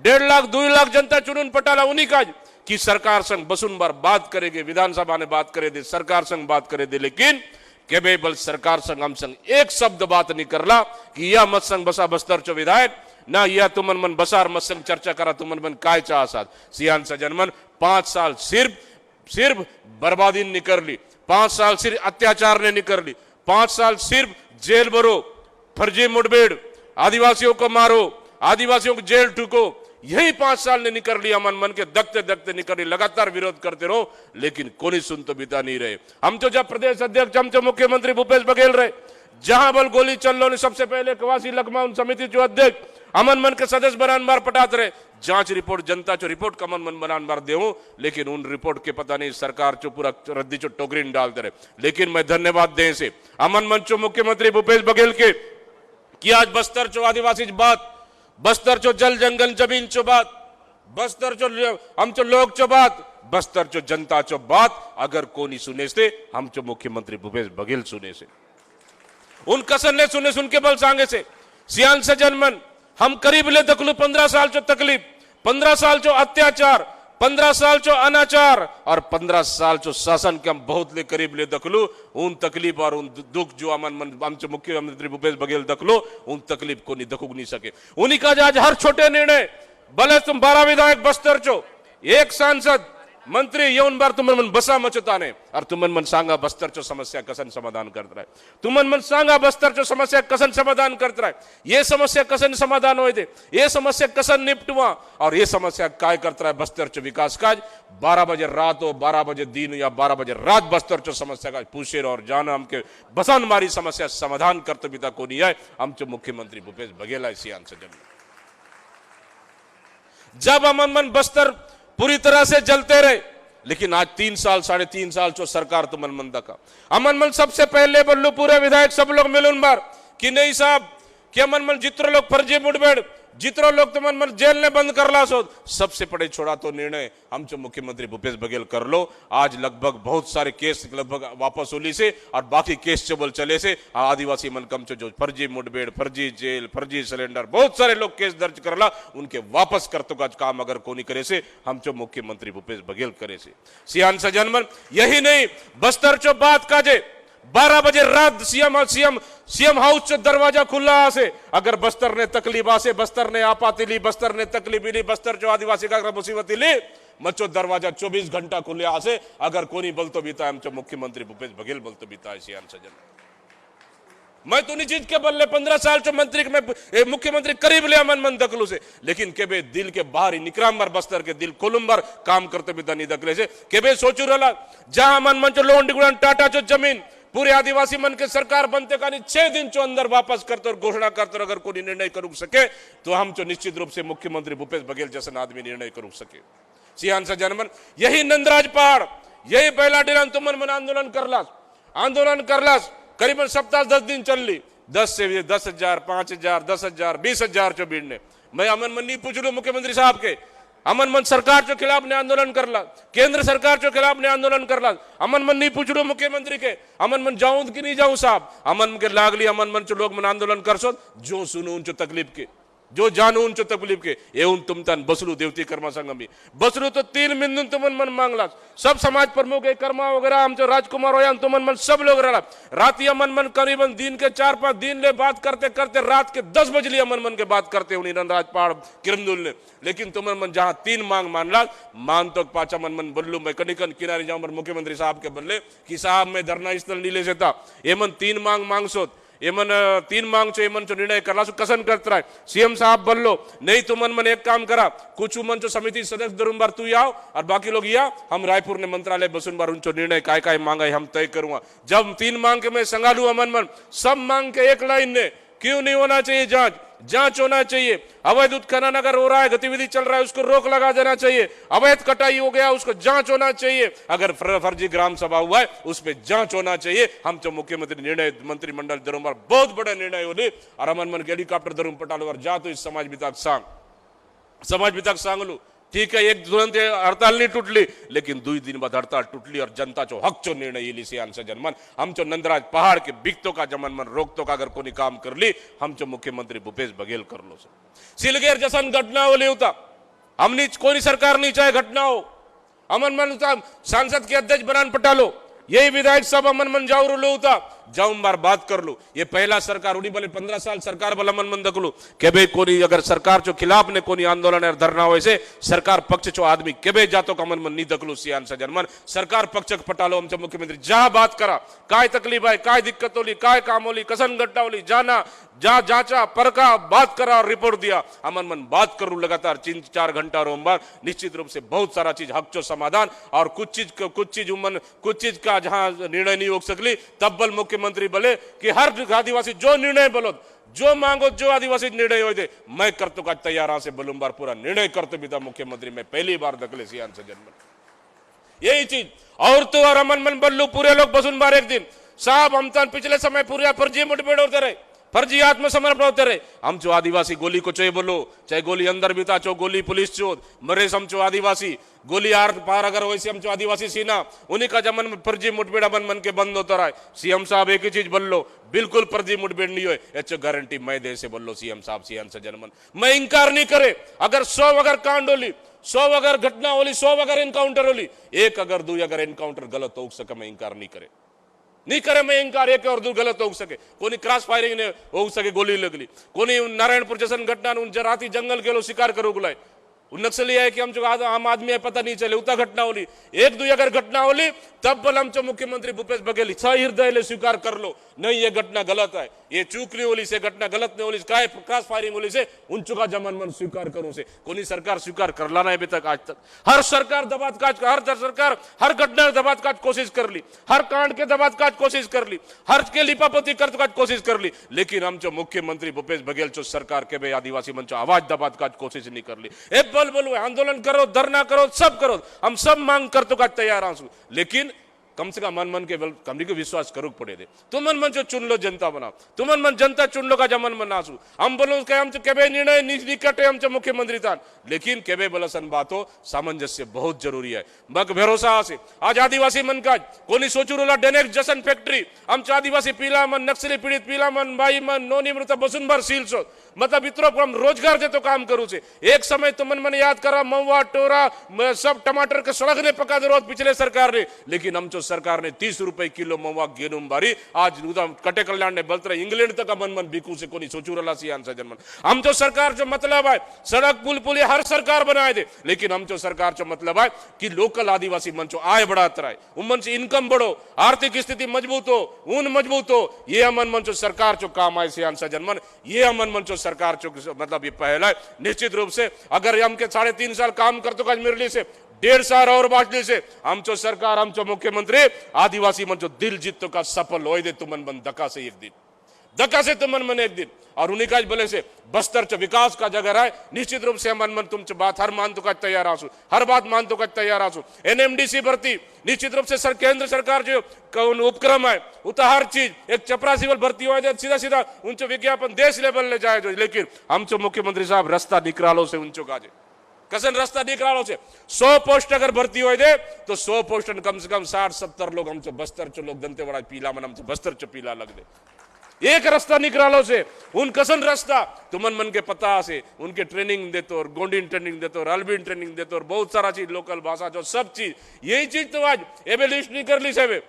1.5 लाख 2 लाख जनता चुनुन पटाला उन्हीं का कि सरकार संग बसुन बार बात करेंगे विधानसभा ने बात करे दे सरकार संग बात करे दे लेकिन केबे बल सरकार संग हम संग एक शब्द बात नहीं करला कि यह मत संग बसा बस्तर चो विधायक ना यह तुमन मन बसार मत संग चर्चा करा तुमन मन काय चाह साथ सियान सजन मन 5 साल सिर्फ बर्बादी निकर ली 5 साल सिर्फ अत्याचार ने निकर ली 5 साल सिर्फ जेल भरो फर्जी मुठभेड़ आदिवासियों को मारो आदिवासियों को जेल ठुको यही 5 साल ने निकल लिया मन मन के दखते दखते निकल रही लगातार विरोध करते रहो लेकिन कोई सुन तो बिता नहीं रहे हम तो जब प्रदेश अध्यक्ष हम तो मुख्यमंत्री भूपेश बघेल रहे जहां बल गोली चल लो ने सबसे पहले कवासी लखमा उन समिति जो अध्यक्ष अमन मन के सदस्य बनान बार पटाते रहे जांच रिपोर्ट जनता चो रिपोर्ट का अमन मन बनान बार दे लेकिन उन रिपोर्ट के पता नहीं सरकार चो पूरा रद्दी चो टोकरीन डालते रहे लेकिन मैं धन्यवाद दे से अमन मन चो मुख्यमंत्री भूपेश बघेल के कि आज बस्तर चो आदिवासी बात बस्तर चो जल जंगल जमीन चो बात बस्तर चो हम चो लोग चो बात बस्तर चो जनता चो बात अगर कोनी सुने से हम चो मुख्यमंत्री भूपेश बघेल सुने से उन कसन ने सुने सुन के बल सांगे से सियान से जनमन हम करीब ले दखलू 15 साल चो तकलीफ, 15 साल चो अत्याचार, 15 साल चो अनाचार और 15 साल चो शासन के हम बहुत ले करीब ले दखलू उन तकलीफ और उन दुख जो अमन मन आमचे मुख्यमंत्री भूपेश बघेल दखलो उन तकलीफ को नहीं दखुग नहीं सके। उन्हीं का आज हर छोटे निर्णय भले तुम 12 विधायक बस्तर चो एक सांसद मंत्री येऊन बार तुमन मन बसा मचताने और तुमन मन सांगा बस्तर चो समस्या कसन समाधान करत रहे, तुमन मन सांगा बस्तर चो समस्या कसन समाधान करत रहे, ये समस्या कसन समाधान होए दे, ये समस्या कसन निपटवा और ये समस्या काय करत रहे बस्तर चो विकास काज 12 बजे रात हो 12 बजे दिन या 12 बजे रात बस्तर चो समस्या का पूछेर और जाना हमके बसन मारी समस्या समाधान करते बिता को नहीं आए हमचे मुख्यमंत्री भूपेश बघेल है सियान से जब अमन मन बस्तर पूरी तरह से जलते रहे, लेकिन आज 3 साल 3.5 साल जो सरकार तो मन दका अमन मन सबसे पहले बोलू पूरे विधायक सब लोग मिलून बार कि नहीं साहब कि अमन मन जितने लोग फर्जी मुठभेड़ जितने लोग तो मन जेल ने बंद करला सो सबसे पड़े छोड़ा तो निर्णय हम जो मुख्यमंत्री भूपेश बघेल कर लो। आज लगभग बहुत सारे केस लगभग वापस होली से और बाकी केस चबल चले से आदिवासी मन कम जो फर्जी मुठभेड़ फर्जी जेल फर्जी सिलेंडर बहुत सारे लोग केस दर्ज करला उनके वापस करतो का काम अगर कोनी करे से हम जो मुख्यमंत्री भूपेश बघेल करे से सियान सजनमन यही नहीं बस्तर चो बात काजे 12 बजे रात सीएम हाउस चो दरवाजा खुला आसे अगर बस्तर ने तकलीफ आसे बस्तर ने आपाती ली बस्तर ने तकलीफ ली बस्तर जो आदिवासी का मुसीबत ली मचो दरवाजा 24 घंटा खुले आसे अगर कोनी बोलतो बीता हम चो मुख्यमंत्री भूपेश बघेल बोलतो बीता है सियान सजन मैं तो नहीं चीज के बल्ले 15 साल चो मंत्री में मुख्यमंत्री करीब ले अमन मन दखलू से लेकिन केबे दिल के बाहर ही निकरामर बस्तर के दिल कोलुम्बर काम करते भी नहीं दखले से केबे सोचू रहा जहां अमन मन चो लोन डिगुड़न टाटा चो जमीन पूरे आदिवासी मन के सरकार बनते का 6 दिन चो अंदर वापस करते और घोषणा करते अगर कोई निर्णय करू सके तो हम चो निश्चित रूप से मुख्यमंत्री भूपेश बघेल जैसा आदमी निर्णय करू सके। सियान सा जनमन यही नंदराज पहाड़ यही पहला डिलान तुमन मन आंदोलन करलास करीबन सप्ताह 10 दिन चल ली 10 से 10,000 5,000 10,000 20,000 चो भीड़ मैं अमन मन नहीं पूछ लू मुख्यमंत्री साहब के अमन मन सरकार के खिलाफ ने आंदोलन करला केंद्र सरकार के खिलाफ ने आंदोलन करला अमन मन नहीं पूछ लो मुख्यमंत्री के अमन मन जाऊं कि नहीं जाऊं साहब अमन के लागली अमन मन चो लोग मन आंदोलन कर सो जो सुनो उन चो तकलीफ के जो जानू उन चो तकलीफ के एवं तुम तन बसलू देवती कर्मा संगमी बसलू तो 3 मिनट तुमन मन मांगला सब समाज प्रमुख है कर्मा वगैरह हम जो राजकुमार हो तुमन मन सब लोग रहा रात अमन मन करीबन दिन के 4-5 दिन ले बात करते करते रात के 10 बजे अमन मन के बात करते उन्हीं नंदराज पहाड़ किरंदुल ने लेकिन तुमन मन जहां 3 मांग मानला मान तो पाचा मन बोलू मैं कनिकन किनारे जाऊं पर मुख्यमंत्री साहब के बोले कि साहब मैं धरना स्थल नहीं ले सकता एमन 3 मांग सोत एमन 3 मांग चो एमन चो निर्णय करला सो कसन करता है सीएम साहब बोलो नहीं तुमन मन एक काम करा कुछ मन चो समिति सदस्य दरुन बार तू आओ और बाकी लोग या हम रायपुर ने मंत्रालय बसुन बार उन चो निर्णय काय मांगा है हम तय करूंगा। जब 3 मांग के मैं संगालू अमन मन सब मांग के एक लाइन ने क्यों नहीं होना चाहिए जांच होना चाहिए अवैध उत्खनन अगर हो रहा है गतिविधि चल रहा है उसको रोक लगा देना चाहिए अवैध कटाई हो गया उसको जांच होना चाहिए अगर फर्जी ग्राम सभा हुआ है उस पर जांच होना चाहिए। हम जो मुख्यमंत्री निर्णय मंत्रिमंडल दरुम बहुत बड़ा निर्णय होने और अमन मन के हेलीकॉप्टर दरुम पटाल जा तो इस समाज बिताक सांगलू ठीक है एक तुरंत हड़ताल नहीं टूटली लेकिन 2 दिन बाद हड़ताल टूटली और जनता चो हक चो निर्णय ली सियान से जनमन हम चो नंदराज पहाड़ के बिकतो का जमन मन रोकतो का अगर कोई काम कर ली हम चो मुख्यमंत्री भूपेश बघेल कर लो सिलगेर जसन घटना हो लेता हमने कोई सरकार नहीं चाहे घटना हो अमन मन सांसद के अध्यक्ष बनान पटालो यही विधायक सब अमन मन जाऊ लो जाऊं बार बात कर लो ये पहला सरकार उड़ी बोले 15 साल सरकार बल अमन मन दखलू के भाई कोनी अगर सरकार चो खिलाफ ने कोनी आंदोलन और धरना हो से सरकार पक्ष चो आदमी के भाई जातो का अमन मन नहीं दखलू सियान से जनमन सरकार पक्ष पटालो हम मुख्यमंत्री जहां बात करा काय तकलीफ है काय दिक्कत होली काय काम होली कसन घटना होली जाना जहां जांचा परका बात करा और रिपोर्ट दिया अमन मन बात करूं लगातार 3-4 घंटा रोमबार निश्चित रूप से बहुत सारा चीज हक चो समाधान और कुछ चीज का जहां निर्णय नहीं हो सकली तब्बल मुख्यमंत्री बोले कि हर आदिवासी जो निर्णय बोलो जो मांगो जो आदिवासी निर्णय हो दे मैं करतो का तैयार से बोलूं बार पूरा निर्णय करते भी था मुख्यमंत्री में पहली बार दखले सियान से जन्म यही चीज और तो और अमन मन बल्लू पूरे लोग बसुन बार एक दिन साहब हम पिछले समय पूरे फर्जी मुठभेड़ होते रहे फर्जी आत्मसमर्पण होते रहे। आमचो आदिवासी गोली को चोय बोलो, चाहे गोली अंदर बीता चो, गोली पुलिस चो मरे समचो आदिवासी गोली आर पार अगर वैसे हमचो आदिवासी सीना उन्हीं का जमन में फर्जी मुठभेड़ मन के बंद होता रहा। सीएम साहब एक ही चीज बोल लो, बिल्कुल फर्जी मुठभेड़ नहीं हुए, अच्छे गारंटी मैं दे से बोल लो सीएम साहब सियान से जनमन मैं इंकार नहीं करे। अगर 100 अगर कांड होली, 100 अगर घटना होली, 100 अगर एनकाउंटर होली, एक अगर 2 अगर एनकाउंटर गलत हो सके मैं इंकार नहीं करे, नहीं करे मैं इंकार। एक और 2 गलत हो सके, कोनी क्रॉस फायरिंग ने हो सके गोली लगली, कोनी नारायणपुर जैसन घटना राती जंगल के लो शिकार करो गुलाय नक्सली है कि हम जो आम आदमी है पता नहीं चले उतना घटना होली। 1-2 अगर घटना होली तब बल हम मुख्यमंत्री भूपेश बघेल हृदय ले स्वीकार कर लो, नहीं ये घटना गलत है, ये चूक नहीं होली से, घटना गलत नहीं होली, काय क्रॉस फायरिंग होली से उनचो का जमन मन स्वीकार करूं से कोनी सरकार स्वीकार कर लाना है अभी तक। आज तक हर सरकार दबात काज, हर सरकार हर घटना दबात काज कोशिश कर ली, हर कांड के दबात काज कोशिश कर ली, हर के लिपापोती कर काज कोशिश कर ली, लेकिन हम जो मुख्यमंत्री भूपेश बघेल चो सरकार के भाई आदिवासी मंचो आवाज दबात काज कोशिश नहीं कर ली। एक बल बोलो आंदोलन करो, धरना करो, सब करो, हम सब मांग कर तो का तैयार आंसू, लेकिन कम से कम मन के बल कमरी को विश्वास करो पड़े दे। तुम मन जो चुन लो जनता बनाओ, तुम मन जनता चुन लो का जमन मन आसू। हम बोलो के हम केबे निर्णय निकटे हम मुख्यमंत्री था, लेकिन केबे बलसन बातो सामंजस्य बहुत जरूरी है। मग भरोसा से आज आदिवासी मन का कोनी सोचू रोला डेनेक्स जसन फैक्ट्री हम आदिवासी पीला मन नक्सली पीड़ित पीला मन बाई मन नोनी मृत बसुनभर सील सो मतलब इतरो हम रोजगार दे तो काम करू से। एक समय तो मन याद करा महुआ टोरा सब टमाटर के सड़क ने पका दे रोज पिछले सरकार ने, लेकिन हम सरकार ने 30 रुपए किलो महुआ गेनूम बारी आज कटे कल्याण ने बलत रहे इंग्लैंड तक मन बिकू से कोनी सोचू रला सियान सजन मन। हम तो सरकार जो मतलब है सड़क पुल पुलिया हर सरकार बनाए दे, लेकिन हम जो सरकार जो मतलब है कि लोकल आदिवासी मन जो आय बढ़ाता रहे, उमन से इनकम बढ़ो, आर्थिक स्थिति मजबूत हो, ऊन मजबूत हो, ये अमन मन जो सरकार जो काम आए सियान सजन मन, ये अमन मन जो सरकार जो मतलब ये पहला है। निश्चित रूप से अगर हम के 3.5 साल काम करते का मिरली से 1.5 साल और बाटली से हम जो सरकार हम जो मुख्यमंत्री आदिवासी मन जो दिल जीत का सफल हो दे तुमन मन धक्का से एक दिन, धक्का से तुमन मन एक दिन। और उन्हीं का बोले से बस्तर च विकास का जगह है, निश्चित रूप से मन तुम बात हर मान तो का तैयार आसू, हर बात मान तो का तैयार आसू। एनएमडीसी भर्ती निश्चित रूप से केंद्र सरकार जो उपक्रम है उतना हर चीज एक चपरासी बल भर्ती हो सीधा सीधा उनचो विज्ञापन देश लेवल ले जाए जो, लेकिन हम जो मुख्यमंत्री साहब रास्ता निकरालो से उनचो काजे कसन रास्ता निकरालो से 100 पोस्ट अगर भर्ती हो दे तो 100 पोस्ट कम से कम 60-70 लोग हम बस्तर चो लोग दंतेवाड़ा पीला मन हम बस्तर चो पीला लग दे। एक रास्ता निकरालो से उन कसन रास्ता तुमन मन के पता से उनके ट्रेनिंग देते और गोंडिन ट्रेनिंग देते और अल्बिन ट्रेनिंग देते और बहुत सारा चीज लोकल भाषा जो सब चीज यही चीज तो आज एबे लिस्ट नहीं कर ली सेवे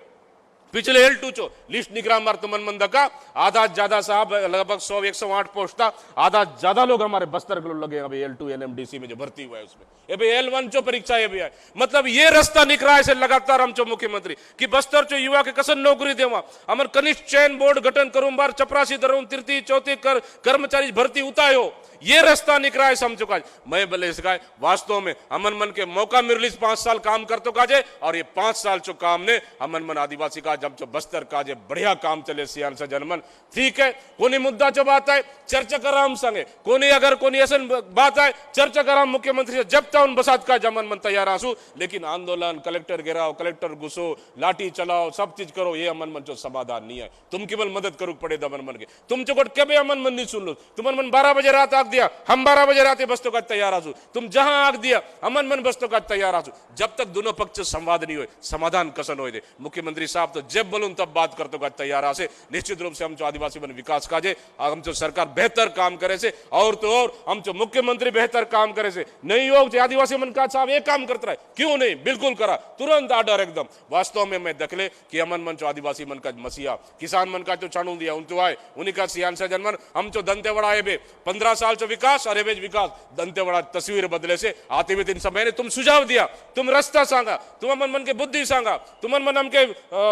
पिछले L2 चो लिस्ट निकरा मार तुमन मन दका आधा ज्यादा साहब लगभग 100-108 पोस्ट था, आधा ज्यादा लोग हमारे बस्तर के लोग लगे अभी L2 एनएमडीसी में जो भर्ती हुआ है उसमें अभी L1 चो परीक्षा ये भी है। मतलब ये रास्ता निकला है से लगातार हम चो मुख्यमंत्री कि बस्तर चो युवा के कसन नौकरी देवा अमर कनिष्ठ चयन बोर्ड गठन करूं बार चपरासी दरों तृतीय चौथी कर्मचारी भर्ती उतायो, ये रास्ता निकला है समझो का। मैं बोले इसका वास्तव में अमन मन के मौका मिली 5 साल काम कर तो काजे और ये 5 साल चो काम ने अमन मन आदिवासी का जब बस्तर काजे बढ़िया काम चले सियान से जनमन। ठीक है कोनी मुद्दा जो बात है चर्चा करा हम संगे, कोनी अगर कोनी ऐसा बात है चर्चा करा मुख्यमंत्री से जब तक उन बसात का जमन मन तैयार आंसू, लेकिन आंदोलन कलेक्टर गिराओ कलेक्टर घुसो लाठी चलाओ सब चीज करो ये अमन मन जो समाधान नहीं है। तुम केवल मदद करो पड़े दमन मन के तुम चो कभी अमन मन नहीं सुन लो। तुमन मन 12 बजे रात आग दिया हम 12 बजे रात बस्तों का तैयार आसू, तुम जहां आग दिया अमन मन बस्तों का तैयार आसू। जब तक दोनों पक्ष संवाद नहीं हुए समाधान कसन हो दे मुख्यमंत्री साहब तो जब बोलूं तब बात करते का तैयार आसे। निश्चित रूप से हम जो आदिवासी मन विकास काजे हम जो सरकार बेहतर काम करे से और तो और हम जो मुख्यमंत्री बेहतर काम करे से नहीं हो आदिवासी मन का साहब एक काम करता है क्यों नहीं बिल्कुल करा तुरंत आर्डर एकदम। वास्तव में मैं दखले कि अमन मन जो आदिवासी मन का मसीहा किसान मन का जो चाणू दिया उन तो आए उन्हीं का सियान से जनमन हम जो दंतेवाड़ा है 15 साल जो विकास और विकास दंतेवाड़ा तस्वीर बदले से आते हुए दिन समय ने तुम सुझाव दिया, तुम रास्ता सांगा, तुम अमन मन के बुद्धि सांगा, तुम मन हमके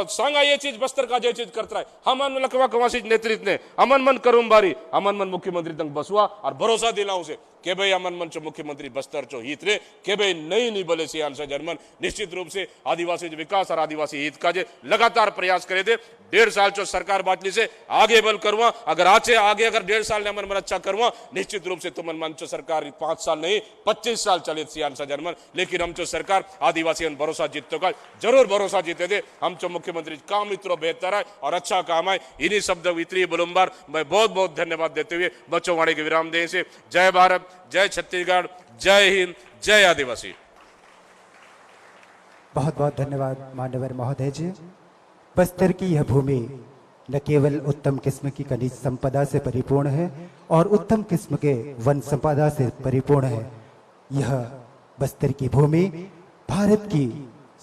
सांगा ये चीज बस्तर का जो चीज करता है हम लखवा कवासी नेतृत्व ने अमन मन करूम बारी अमन मन मुख्यमंत्री तक बसुआ और भरोसा दिलाऊं से के भाई अमन मंच मुख्यमंत्री बस्तर चो हित रे के भाई नहीं बोले सियान से जर्मन निश्चित रूप से आदिवासी विकास और आदिवासी हित का जे लगातार प्रयास करे थे 1.5 साल चो सरकार बाटली से आगे बल करवा अगर आगे अगर 1.5 साल ने अमन मन अच्छा करवा निश्चित रूप से तुमन मंच सरकार 5 साल नहीं 25 साल चले सियान से जर्मन लेकिन हम चो सरकार आदिवासी भरोसा जीतते का जरूर भरोसा जीते थे हम चो मुख्यमंत्री काम इतना बेहतर है और अच्छा काम है इन्हीं शब्द इतनी बुलंबार मैं बहुत बहुत धन्यवाद देते हुए बच्चों वाणी के विराम देने से जय भारत जय छत्तीसगढ़ जय हिंद जय आदिवासी। बहुत बहुत धन्यवाद मान्यवर महोदय जी। बस्तर की यह भूमि न केवल उत्तम किस्म की खनिज संपदा से परिपूर्ण है और उत्तम किस्म के वन संपदा से परिपूर्ण है। यह बस्तर की भूमि भारत की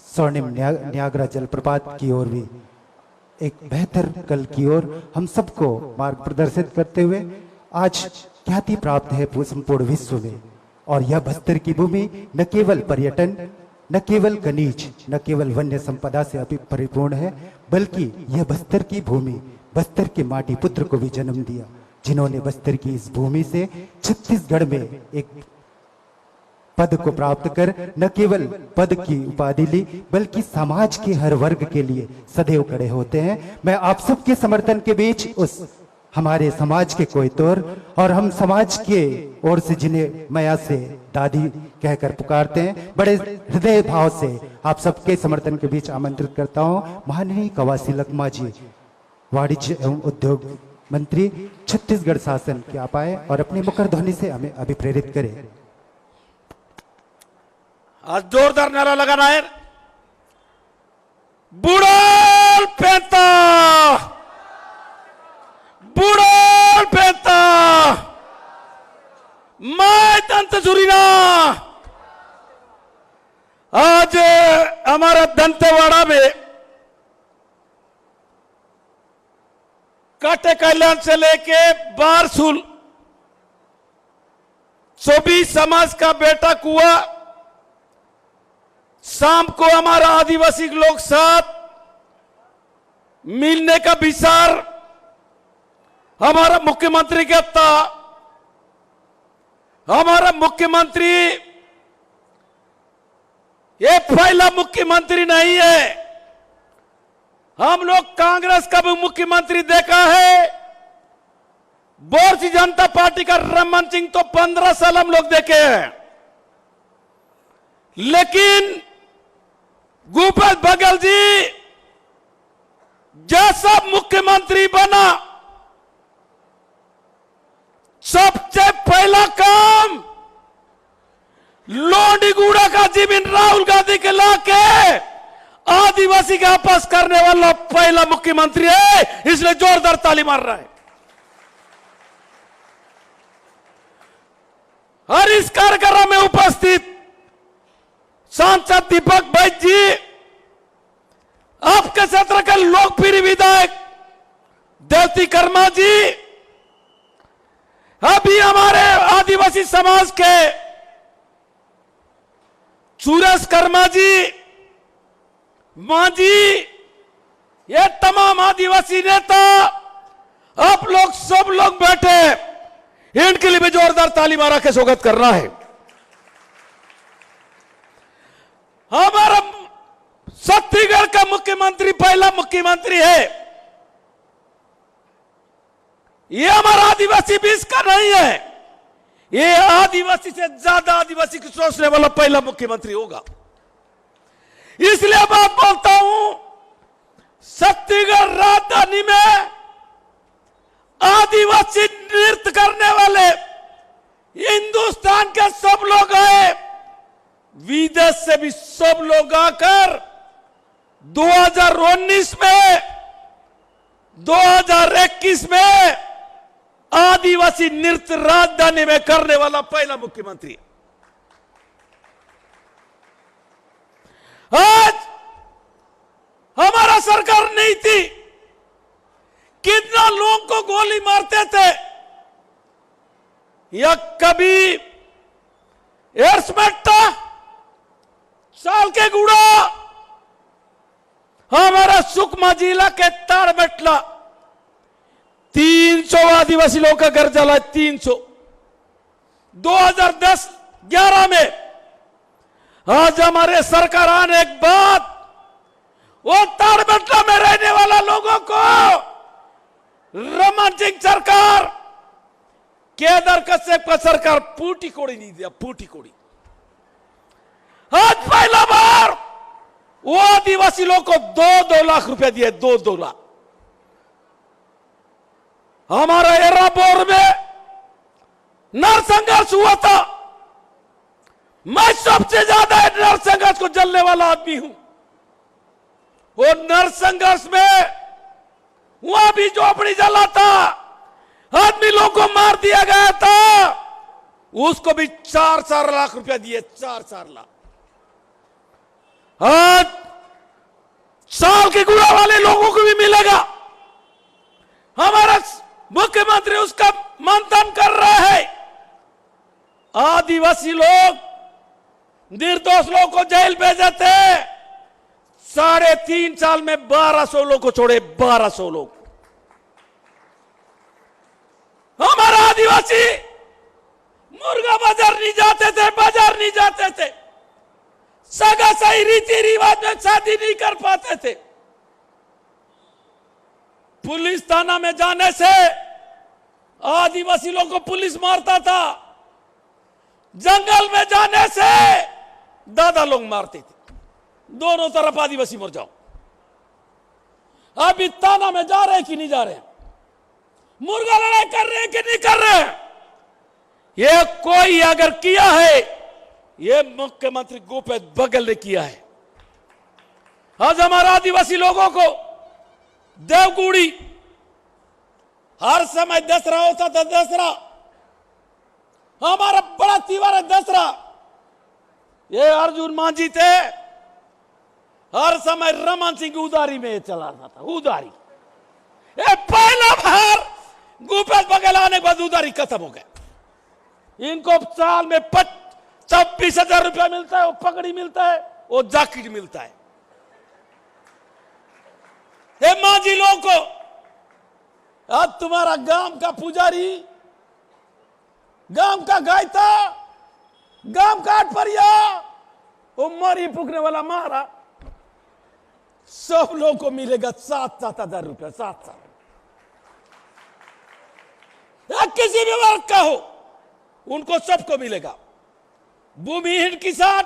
स्वर्णिम न्यागरा जलप्रपात की ओर भी एक बेहतर कल की ओर हम सबको मार्ग प्रदर्शित करते हुए आज ख्याति प्राप्त है संपूर्ण विश्व में। और यह बस्तर की भूमि न केवल पर्यटन न केवल खनिज न केवल वन्य संपदा से अभी परिपूर्ण है बल्कि यह बस्तर की भूमि बस्तर के माटी पुत्र को भी जन्म दिया जिन्होंने बस्तर की इस भूमि से छत्तीसगढ़ में एक पद को प्राप्त कर न केवल पद की उपाधि ली बल्कि समाज के हर वर्ग के लिए सदैव खड़े होते हैं। मैं आप सबके समर्थन के बीच उस हमारे समाज के कोई तौर और हम समाज के ओर से जिन्हें माया से दादी कहकर पुकारते हैं बड़े हृदय भाव से आप सबके समर्थन के बीच आमंत्रित करता हूं माननीय कवासी लखमा जी वाणिज्य एवं उद्योग मंत्री छत्तीसगढ़ शासन के आप आए और अपनी मुखर ध्वनि से हमें अभिप्रेरित करें। आज जोरदार नारा लगाना है बुड़ाल पेता बुड़ाल पेता मैं दंत सुरीना। आज हमारा दंतेवाड़ा में काटे कल्याण से लेके बारसूल सभी समाज का बेटा कुआ शाम को हमारा आदिवासी लोग साथ मिलने का विचार हमारा मुख्यमंत्री कहता। हमारा मुख्यमंत्री ये पहला मुख्यमंत्री नहीं है, हम लोग कांग्रेस का भी मुख्यमंत्री देखा है। भारतीय जनता पार्टी का रमन सिंह तो 15 साल हम लोग देखे हैं, लेकिन भूपेश बघेल जी जैसा मुख्यमंत्री बना सबसे पहला काम लोंडीगुड़ा का जमीन राहुल गांधी के लाके आदिवासी के वापस करने वाला पहला मुख्यमंत्री है, इसलिए जोरदार ताली मार रहा है। और इस कार्यक्रम में उपस्थित सांसद दीपक भाई जी, आपके क्षेत्र के लोकप्रिय विधायक देवती कर्मा जी, अभी हमारे आदिवासी समाज के सुरेश कर्मा जी, मां जी, ये तमाम आदिवासी नेता आप लोग सब लोग बैठे, इनके लिए भी जोरदार ताली मारा के स्वागत करना है। हमारा छत्तीसगढ़ का मुख्यमंत्री पहला मुख्यमंत्री है, ये हमारा आदिवासी भी इसका नहीं है, ये आदिवासी से ज्यादा आदिवासी की सोचने वाला पहला मुख्यमंत्री होगा। इसलिए बात बोलता हूं, छत्तीसगढ़ राजधानी में आदिवासी नृत्य करने वाले हिंदुस्तान के सब लोग आए, विदेश से भी सब लोग आकर 2019 में 2021 में आदिवासी नृत्य राजधानी में करने वाला पहला मुख्यमंत्री। आज हमारा सरकार नहीं थी, कितना लोगों को गोली मारते थे, या कभी एयरस्मेट्टा साल के गुड़ा हमारा सुकमा जिला के ताड़मेटला 300 आदिवासी लोगों का घर जला, 300 2010-11 में आज हमारे सरकार आने के बाद वो ताड़मेटला में रहने वाला लोगों को रमन सिंह सरकार, केदार कश्यप का सरकार पूटी कोड़ी नहीं दिया, पूटी कोड़ी। आज पहला बार वो आदिवासी लोग को 2-2 लाख रुपए दिए, 2-2 लाख। हमारा एराबोर में नरसंघर्ष हुआ था, मैं सबसे ज्यादा नरसंघर्ष को जलने वाला आदमी हूं। वो नरसंघर्ष में वहां भी झोपड़ी जला था, आदमी लोगों को मार दिया गया था, उसको भी 4-4 लाख रुपया दिए, 4-4 लाख। आज साल के गुड़ा वाले लोगों को भी मिलेगा। हमारा मुख्यमंत्री उसका मंथन कर रहा है। आदिवासी लोग निर्दोष लोगों को जेल भेजे थे, 3.5 साल में 1200 लोग को छोड़े, 1200 लोग। हमारा आदिवासी मुर्गा बाजार नहीं जाते थे, बाजार नहीं जाते थे, सगा सही रीति रिवाज में शादी नहीं कर पाते थे। पुलिस थाना में जाने से आदिवासी लोगों को पुलिस मारता था, जंगल में जाने से दादा लोग मारते थे, दोनों तरफ आदिवासी मर जाओ। अभी थाना में जा रहे कि नहीं जा रहे, मुर्गा लड़ाई कर रहे हैं कि नहीं कर रहे हैं? ये कोई अगर किया है, ये मुख्यमंत्री भूपेश बघेल ने किया है। आज हमारा आदिवासी लोगों को देवगुड़ी हर समय दसरा होता था, दसरा हमारा बड़ा त्योहार है दसरा। ये अर्जुन मांझी थे, हर समय रमन सिंह उदारी में चला था, उदारी। ये पहला बार भूपेश बघेल आने के बाद उदारी खत्म हो गया। इनको साल में 26,000 रुपया मिलता है, वो पगड़ी मिलता है, वो जैकेट मिलता है। हे मांझी लोगों को, अब तुम्हारा गांव का पुजारी, गांव का गायता, गांव का अटपरिया, वो मरी पुकने वाला मारा, सब लोगों को मिलेगा 7-7 हजार रुपया, 7-7। किसी भी वर्ग का हो, उनको सबको मिलेगा। भूमिहीन किसान,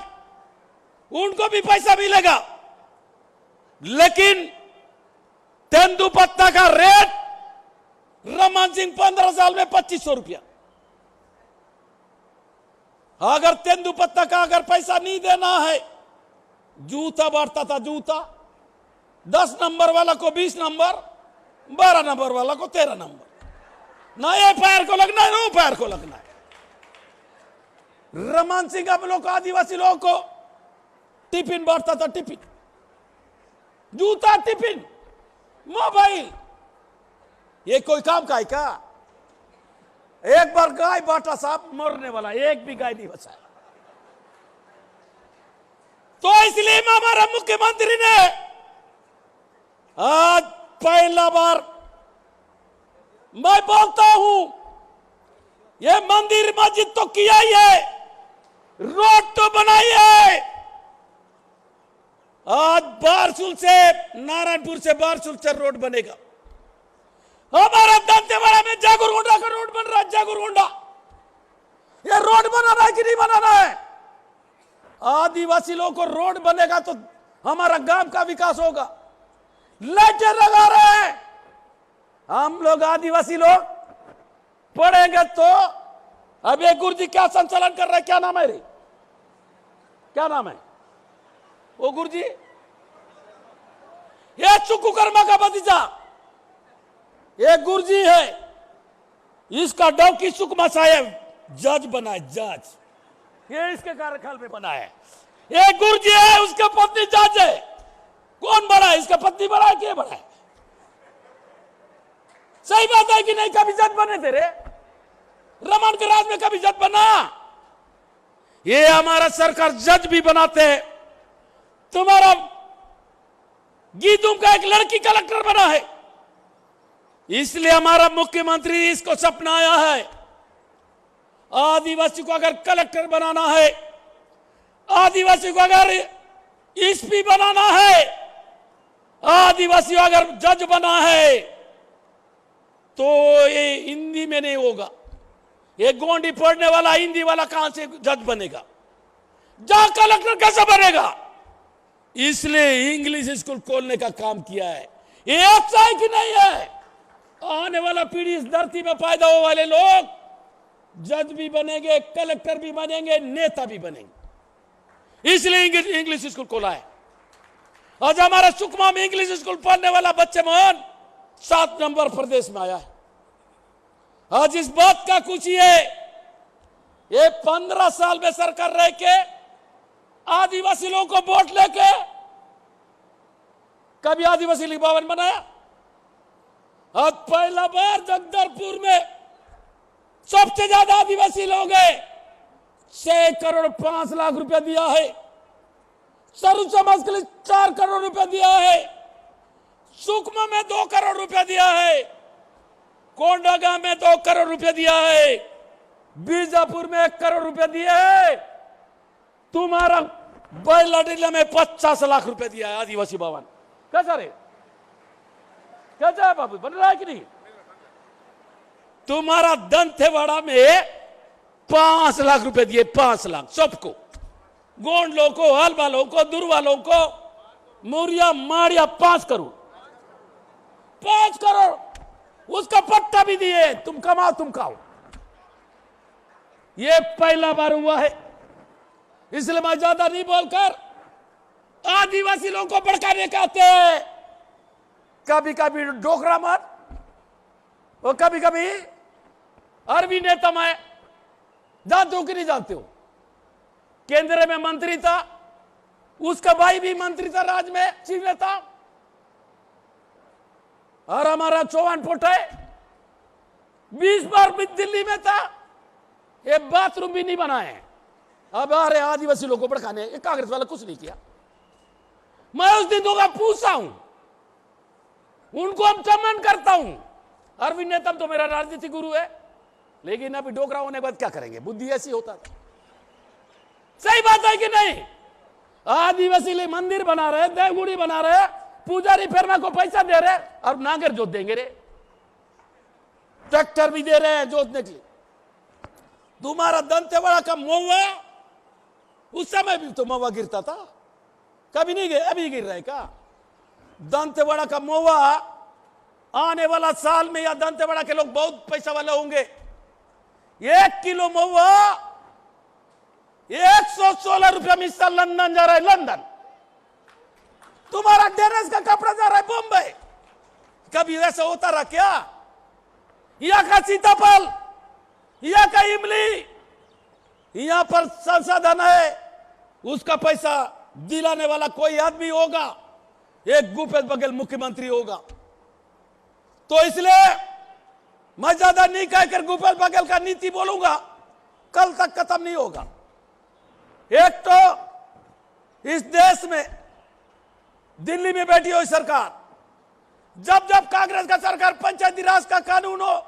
उनको भी पैसा मिलेगा। लेकिन तेंदुपत्ता का रेट रमन सिंह 15 साल में 2500 रुपया। अगर तेंदुपत्ता का अगर पैसा नहीं देना है, जूता बांटता था, जूता 10 नंबर वाला को 20 नंबर, 12 नंबर वाला को 13 नंबर, ना ये पैर को लगना है ना वो पैर को लगना है। रमन सिंह आप लोग आदिवासी लोगों को टिफिन बांटता था, टिफिन, जूता, टिफिन, मोबाइल। ये कोई काम का है क्या? एक बार गाय बांटा साहब, मरने वाला, एक भी गाय नहीं बचा। तो इसलिए हमारा मुख्यमंत्री ने आज पहला बार, मैं बोलता हूं, ये मंदिर मस्जिद तो किया ही है, रोड तो बनाई है। आज बारसूल से, नारायणपुर से बारसूल से रोड बनेगा। हमारा दंतेवाड़ा में जागुरगोंडा का रोड बन रहा है, जागुरगोंडा। ये रोड बनाना है कि नहीं बनाना है? आदिवासी लोगों को रोड बनेगा तो हमारा गांव का विकास होगा। लाइटें लगा रहे हैं हम लोग, आदिवासी लोग पढ़ेंगे तो। अब ये गुरुजी क्या संचालन कर रहे हैं, क्या नाम है रे, क्या नाम है वो गुरुजी? ये चुक्कू कर्मा का भतीजा, ये गुरुजी है, इसका डौकी सुकमा साहेब जज बना है, जज। ये इसके कार्यकाल में बना है। ये गुरुजी है, उसका पत्नी जज है। कौन बड़ा है, इसका पत्नी बड़ा है कि बड़ा है? सही बात है कि नहीं? कभी जज बने थे रे रमन के राज में, कभी जज बना? ये हमारा सरकार जज भी बनाते हैं। तुम्हारा गीदुम का एक लड़की कलेक्टर बना है, इसलिए हमारा मुख्यमंत्री इसको सपना आया है। आदिवासी को अगर कलेक्टर बनाना है, आदिवासी को अगर एसपी बनाना है, आदिवासी को अगर जज बना है, तो ये हिंदी में नहीं होगा। ये गोंडी पढ़ने वाला हिंदी वाला कहां से जज बनेगा? जा कलेक्टर कैसे बनेगा? इसलिए इंग्लिश स्कूल खोलने का काम किया है। ये अच्छा है कि नहीं है? आने वाला पीढ़ी, इस धरती में पैदा होने वाले लोग जज भी बनेंगे, कलेक्टर भी बनेंगे, नेता भी बनेंगे। इसलिए इंग्लिश स्कूल खोला है। आज हमारे सुकमा में इंग्लिश स्कूल पढ़ने वाला बच्चे मोहन 7 नंबर प्रदेश में आया है। आज इस बात का खुशी है, ये 15 साल में सरकार रह के आदिवासी लोगों को वोट लेके कभी आदिवासी लीग भवन बनाया? आज पहला बार जगदलपुर में सबसे ज्यादा आदिवासी लोग हैं। 6 करोड़ 5 लाख रुपया दिया है। सरु समाज के लिए 4 करोड़ रुपया दिया है। सुकमा में 2 करोड़ रुपया दिया है। कोंडागांव में 2 करोड़ रुपया दिया है। बीजापुर में 1 करोड़ रुपया दिया है। तुम्हारा बैलाडीला में 50 लाख रुपया दिया है आदिवासी भवन। कैसा रे? कैसा है बाबू, बन रहा है कि नहीं? तुम्हारा दंतेवाड़ा में 5 लाख रुपए दिए, 5 लाख सबको, गोंड लोगों को, हलवा लोगों को, दुर्वा लोगों को, मुरिया माड़िया 5 करोड़, 5 करोड़ उसका पट्टा भी दिए। तुम कमाओ, तुम खाओ। ये पहला बार हुआ है। इसलिए मैं ज्यादा नहीं बोलकर आदिवासी लोगों को भड़काने के आते हैं। कभी कभी डोकरा मत, और कभी कभी अरविंद नेता, मैं जानते हो कि नहीं जानते हो? केंद्र में मंत्री था, उसका भाई भी मंत्री था, राज्य में चीफ नेता। और हमारा चौहान पोटा 20 बार भी दिल्ली में था, ये बाथरूम भी नहीं बनाए। अब आ रहे आदिवासी लोगों को भड़काने। कांग्रेस वाला कुछ नहीं किया। मैं उस दिन का पूछा हूं, उनको हम सम्मान करता हूं। अरविंद नेतम तो मेरा राजनीतिक गुरु है, लेकिन अभी डोगरा होने के बाद क्या करेंगे? बुद्धि ऐसी होता था। सही बात है कि नहीं? आदिवासी लिए मंदिर बना रहे, देवगुड़ी बना रहे, पुजारी फेरमा को पैसा दे रहे, और नागर जोत देंगे रे, ट्रैक्टर भी दे रहे हैं जोतने के लिए। तुम्हारा दंतेवाड़ा का महुआ, उस समय भी तो महुआ गिरता था, कभी नहीं गिर, अभी गिर रहा है क्या? दंतेवाड़ा का महुआ आने वाला साल में, या दंतेवाड़ा के लोग बहुत पैसा वाले होंगे, 1 किलो महुआ 116 रुपया में इस साल लंदन जा रहा है। लंदन तुम्हारा डेनिस का कपड़ा जा रहा है बॉम्बे। कभी वैसा होता रहा क्या? यहाँ का सीताफल, यहाँ का इमली, यहाँ पर संसाधन है, उसका पैसा दिलाने वाला कोई आदमी होगा, एक भूपेश बघेल मुख्यमंत्री होगा। तो इसलिए मैं ज्यादा नहीं कहकर भूपेश बघेल का नीति बोलूंगा, कल तक खत्म नहीं होगा। एक तो इस देश में दिल्ली में बैठी हुई सरकार, जब जब कांग्रेस का सरकार पंचायती राज का कानून हो,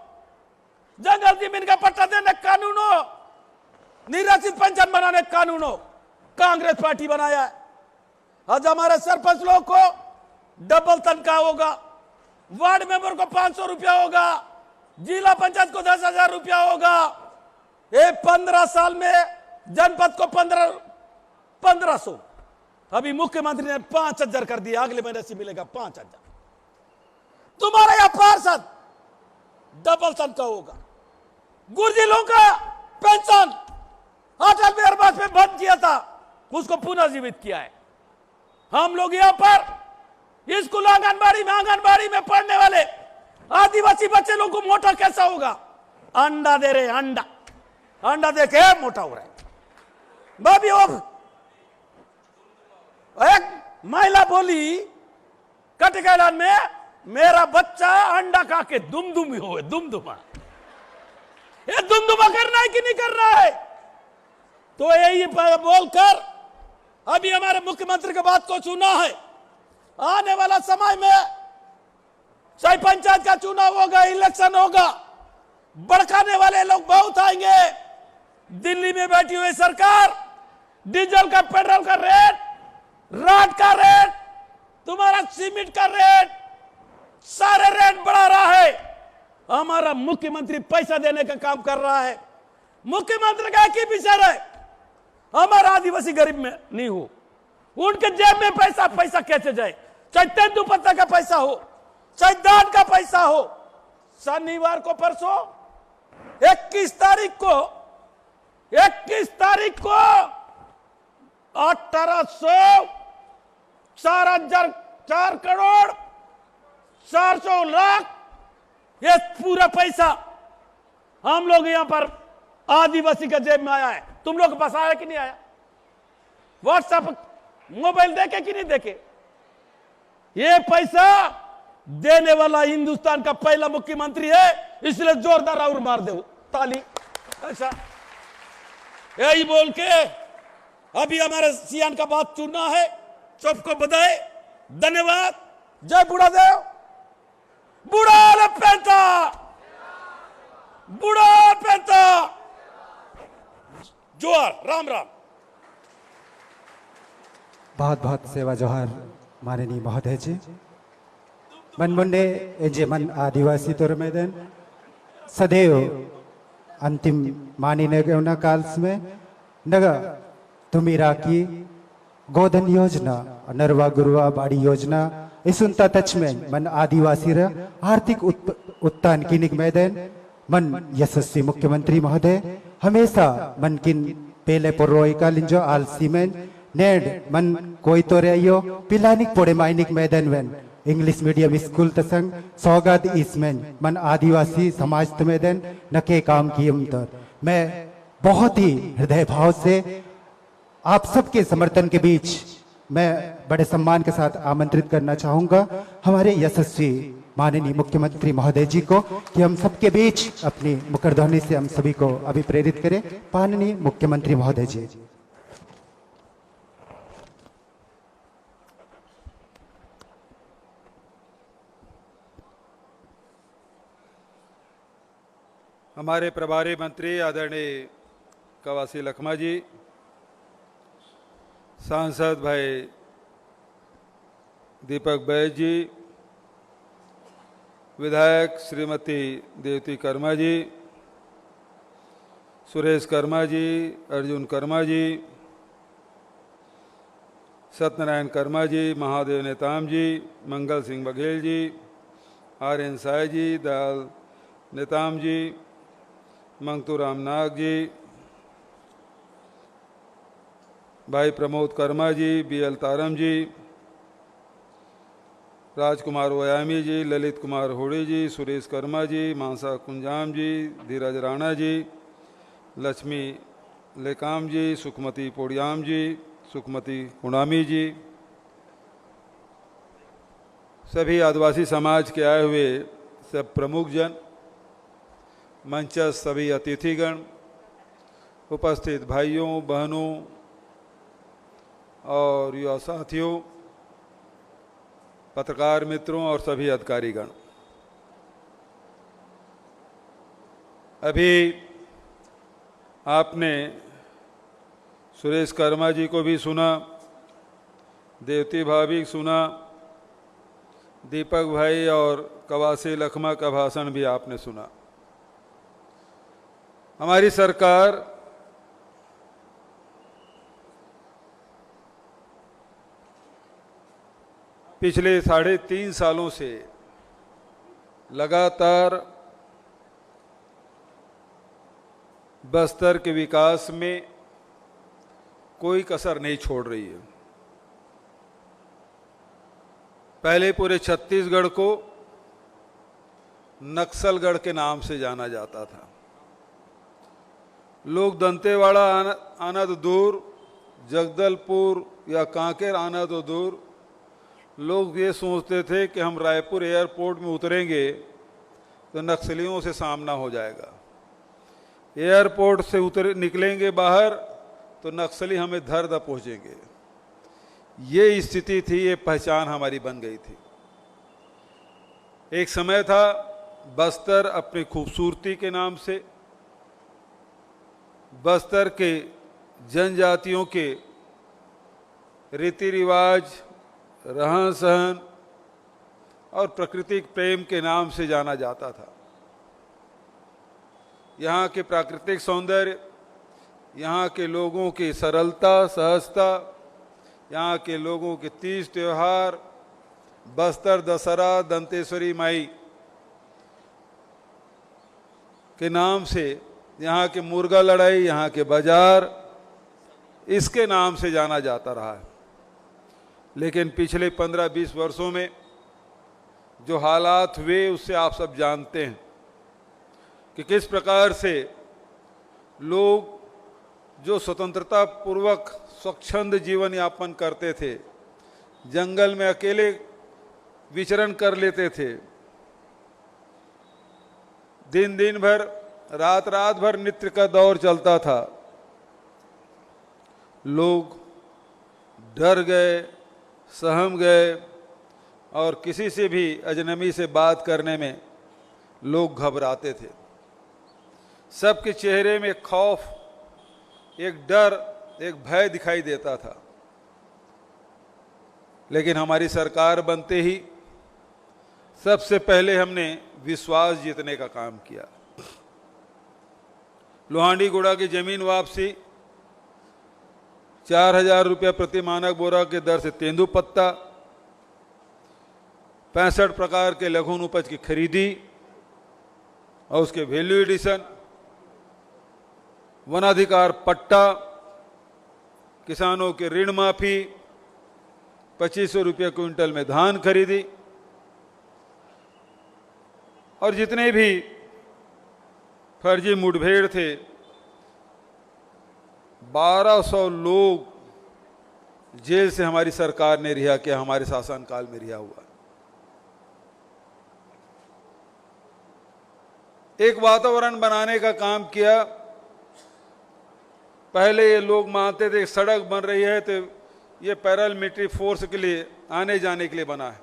जंगल जमीन का पट्टा देने का कानून हो, निराश्रित पेंशन बनाने का कानून हो, कांग्रेस पार्टी बनाया है। आज हमारे सरपंच लोग को डबल तनख्वाह होगा, वार्ड मेंबर को 500 रुपया होगा, जिला पंचायत को 10,000 रुपया होगा। ये 15 साल में जनपद को 1500। अभी मुख्यमंत्री ने 5,000 कर दिया, अगले महीने से मिलेगा 5,000। तुम्हारे यहां पार्षद डबल तनख्वाह होगा। गुर्जी लोगों का पेंशन अटल बिहारी वाजपेयी बंद किया था, उसको पुनर्जीवित किया है। हम लोग यहां पर स्कूल, आंगनबाड़ी में पढ़ने वाले आदिवासी बच्चे लोग को मोटा कैसा होगा? अंडा दे रहे, अंडा दे के मोटा हो रहा है। भाभी एक महिला बोली कटकैलान में, मेरा बच्चा अंडा खा के दुमदुमी हो, दुमदुमा। ये दुमदुमा करना है कि नहीं करना है? तो यही बोलकर अभी हमारे मुख्यमंत्री की बात को सुना है। आने वाला समय में चाहे पंचायत का चुनाव होगा, इलेक्शन होगा, भड़काने वाले लोग बहुत आएंगे। दिल्ली में बैठी हुई सरकार डीजल का, पेट्रोल का रेट, राट का रेट, तुम्हारा सीमेंट का रेट, सारे रेट बढ़ा रहा है। हमारा मुख्यमंत्री पैसा देने का काम कर रहा है। मुख्यमंत्री का एक ही विचार है, हमारा आदिवासी गरीब में नहीं हो, उनके जेब में पैसा कैसे जाए, चाहे तेंदुपत्ता का पैसा हो, चाहे दान का पैसा हो। शनिवार को, परसों 21 तारीख को 4 करोड़ 400 लाख ये पूरा पैसा हम लोग यहां पर आदिवासी के जेब में आया है। तुम लोग के पास आया कि नहीं आया? व्हाट्सएप मोबाइल देखे कि नहीं देखे? ये पैसा देने वाला हिंदुस्तान का पहला मुख्यमंत्री है, इसलिए जोरदार और मार दो ताली। ऐसा यही बोल के अभी हमारे सियान का बात चुनना है। सबको बधाई, धन्यवाद। जय बूढ़ादेव, बूढ़ा पेंता, बूढ़ा पेंता, जोहार, राम राम। बहुत बहुत सेवा जोहार माननीय महोदय जी। मन मुंडे एजे मन आदिवासी तोर मैदान सदैव अंतिम मानी नगवना काल्स में नग तुम्ही राखी गोधन योजना, नरवा गुरुवा बाड़ी योजना इसुनता टच में मन आदिवासी र आर्थिक उत्थान किनिक मैदान मन यशस्वी मुख्यमंत्री महोदय हमेशा मन किन पेले पुरोई का लिंजो आलसी में नेड मन कोई तो रेयो पिलानिक पोड़े माइनिक मैदान वेन इंग्लिश मीडियम स्कूल तसंग सौगात इसमें मन आदिवासी समाज तमेदन नके काम कियम तर मैं बहुत ही हृदय भाव से आप सबके समर्थन के बीच मैं बड़े सम्मान के साथ आमंत्रित करना चाहूंगा हमारे यशस्वी माननीय मुख्यमंत्री महोदय जी को कि हम सबके बीच अपनी मुखर ध्वनि से हम सभी को अभिप्रेरित करें। माननीय मुख्यमंत्री महोदय जी। हमारे प्रभारी मंत्री आदरणीय कवासी लखमा जी, सांसद भाई दीपक बैज जी, विधायक श्रीमती देवती कर्मा जी, सुरेश कर्मा जी, अर्जुन कर्मा जी, सत्यनारायण कर्मा जी, महादेव नेताम जी, मंगल सिंह बघेल जी, आर्यन साय जी, दयाल नेताम जी, मंगतूराम नाग जी, भाई प्रमोद कर्मा जी, बीएल तारम जी, राजकुमार वयामी जी, ललित कुमार होड़ी जी, सुरेश कर्मा जी, मानसा कुंजाम जी, धीरज राणा जी, लक्ष्मी लेकाम जी, सुखमती पोड़ियाम जी, सुखमती कुणामी जी, सभी आदिवासी समाज के आए हुए सब प्रमुख जन, मंचस्थ सभी अतिथिगण, उपस्थित भाइयों बहनों और युवा साथियों, पत्रकार मित्रों और सभी अधिकारीगण, अभी आपने सुरेश कर्मा जी को भी सुना, देवती भाभी सुना, दीपक भाई और कवासी लखमा का भाषण भी आपने सुना। हमारी सरकार पिछले 3.5 सालों से लगातार बस्तर के विकास में कोई कसर नहीं छोड़ रही है। पहले पूरे छत्तीसगढ़ को नक्सलगढ़ के नाम से जाना जाता था। लोग दंतेवाड़ा आना तो दूर, जगदलपुर या कांकेर आना तो दूर, लोग ये सोचते थे कि हम रायपुर एयरपोर्ट में उतरेंगे तो नक्सलियों से सामना हो जाएगा, एयरपोर्ट से निकलेंगे बाहर तो नक्सली हमें धर द पहुँचेंगे। ये स्थिति थी, ये पहचान हमारी बन गई थी। एक समय था बस्तर अपनी खूबसूरती के नाम से, बस्तर के जनजातियों के रीति रिवाज, रहन सहन और प्राकृतिक प्रेम के नाम से जाना जाता था। यहाँ के प्राकृतिक सौंदर्य, यहाँ के लोगों की सरलता, सहजता, यहाँ के लोगों के तीज त्योहार, बस्तर दशहरा, दंतेश्वरी माई के नाम से, यहाँ के मुर्गा लड़ाई, यहाँ के बाजार, इसके नाम से जाना जाता रहा है। लेकिन पिछले 15-20 वर्षों में जो हालात हुए उससे आप सब जानते हैं कि किस प्रकार से लोग जो स्वतंत्रता पूर्वक स्वच्छंद जीवन यापन करते थे, जंगल में अकेले विचरण कर लेते थे, दिन दिन भर, रात रात भर नृत्य का दौर चलता था, लोग डर गए, सहम गए और किसी से भी अजनबी से बात करने में लोग घबराते थे। सबके चेहरे में खौफ, एक डर, एक भय दिखाई देता था। लेकिन हमारी सरकार बनते ही सबसे पहले हमने विश्वास जीतने का काम किया। लोहांडीगुड़ा की जमीन वापसी, 4000 रुपया प्रति मानक बोरा के दर से तेंदुपत्ता, 65 प्रकार के लघु उपज की खरीदी और उसके वैल्यू एडिशन, वनाधिकार पट्टा, किसानों के ऋण माफी, 2500 रुपये क्विंटल में धान खरीदी और जितने भी फर्जी मुठभेड़ थे, 1200 लोग जेल से हमारी सरकार ने रिहा किया, हमारे शासनकाल में रिहा हुआ। एक वातावरण बनाने का काम किया। पहले ये लोग मानते थे सड़क बन रही है तो ये पैरामिलिट्री फोर्स के लिए आने जाने के लिए बना है,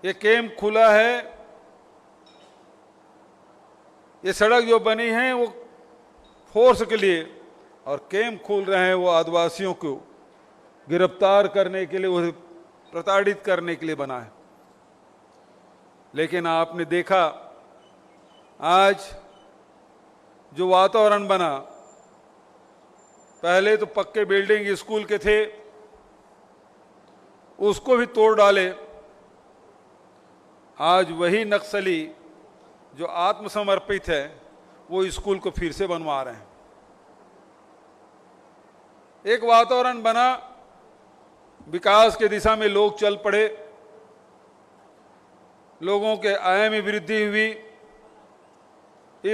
ये कैंप खुला है, ये सड़क जो बनी है वो फोर्स के लिए, और कैंप खुल रहे हैं वो आदिवासियों को गिरफ्तार करने के लिए, वो प्रताड़ित करने के लिए बना है। लेकिन आपने देखा आज जो वातावरण बना, पहले तो पक्के बिल्डिंग स्कूल के थे, उसको भी तोड़ डाले। आज वही नक्सली जो आत्मसमर्पित है वो स्कूल को फिर से बनवा रहे हैं। एक वातावरण बना, विकास के दिशा में लोग चल पड़े, लोगों के आय में वृद्धि हुई,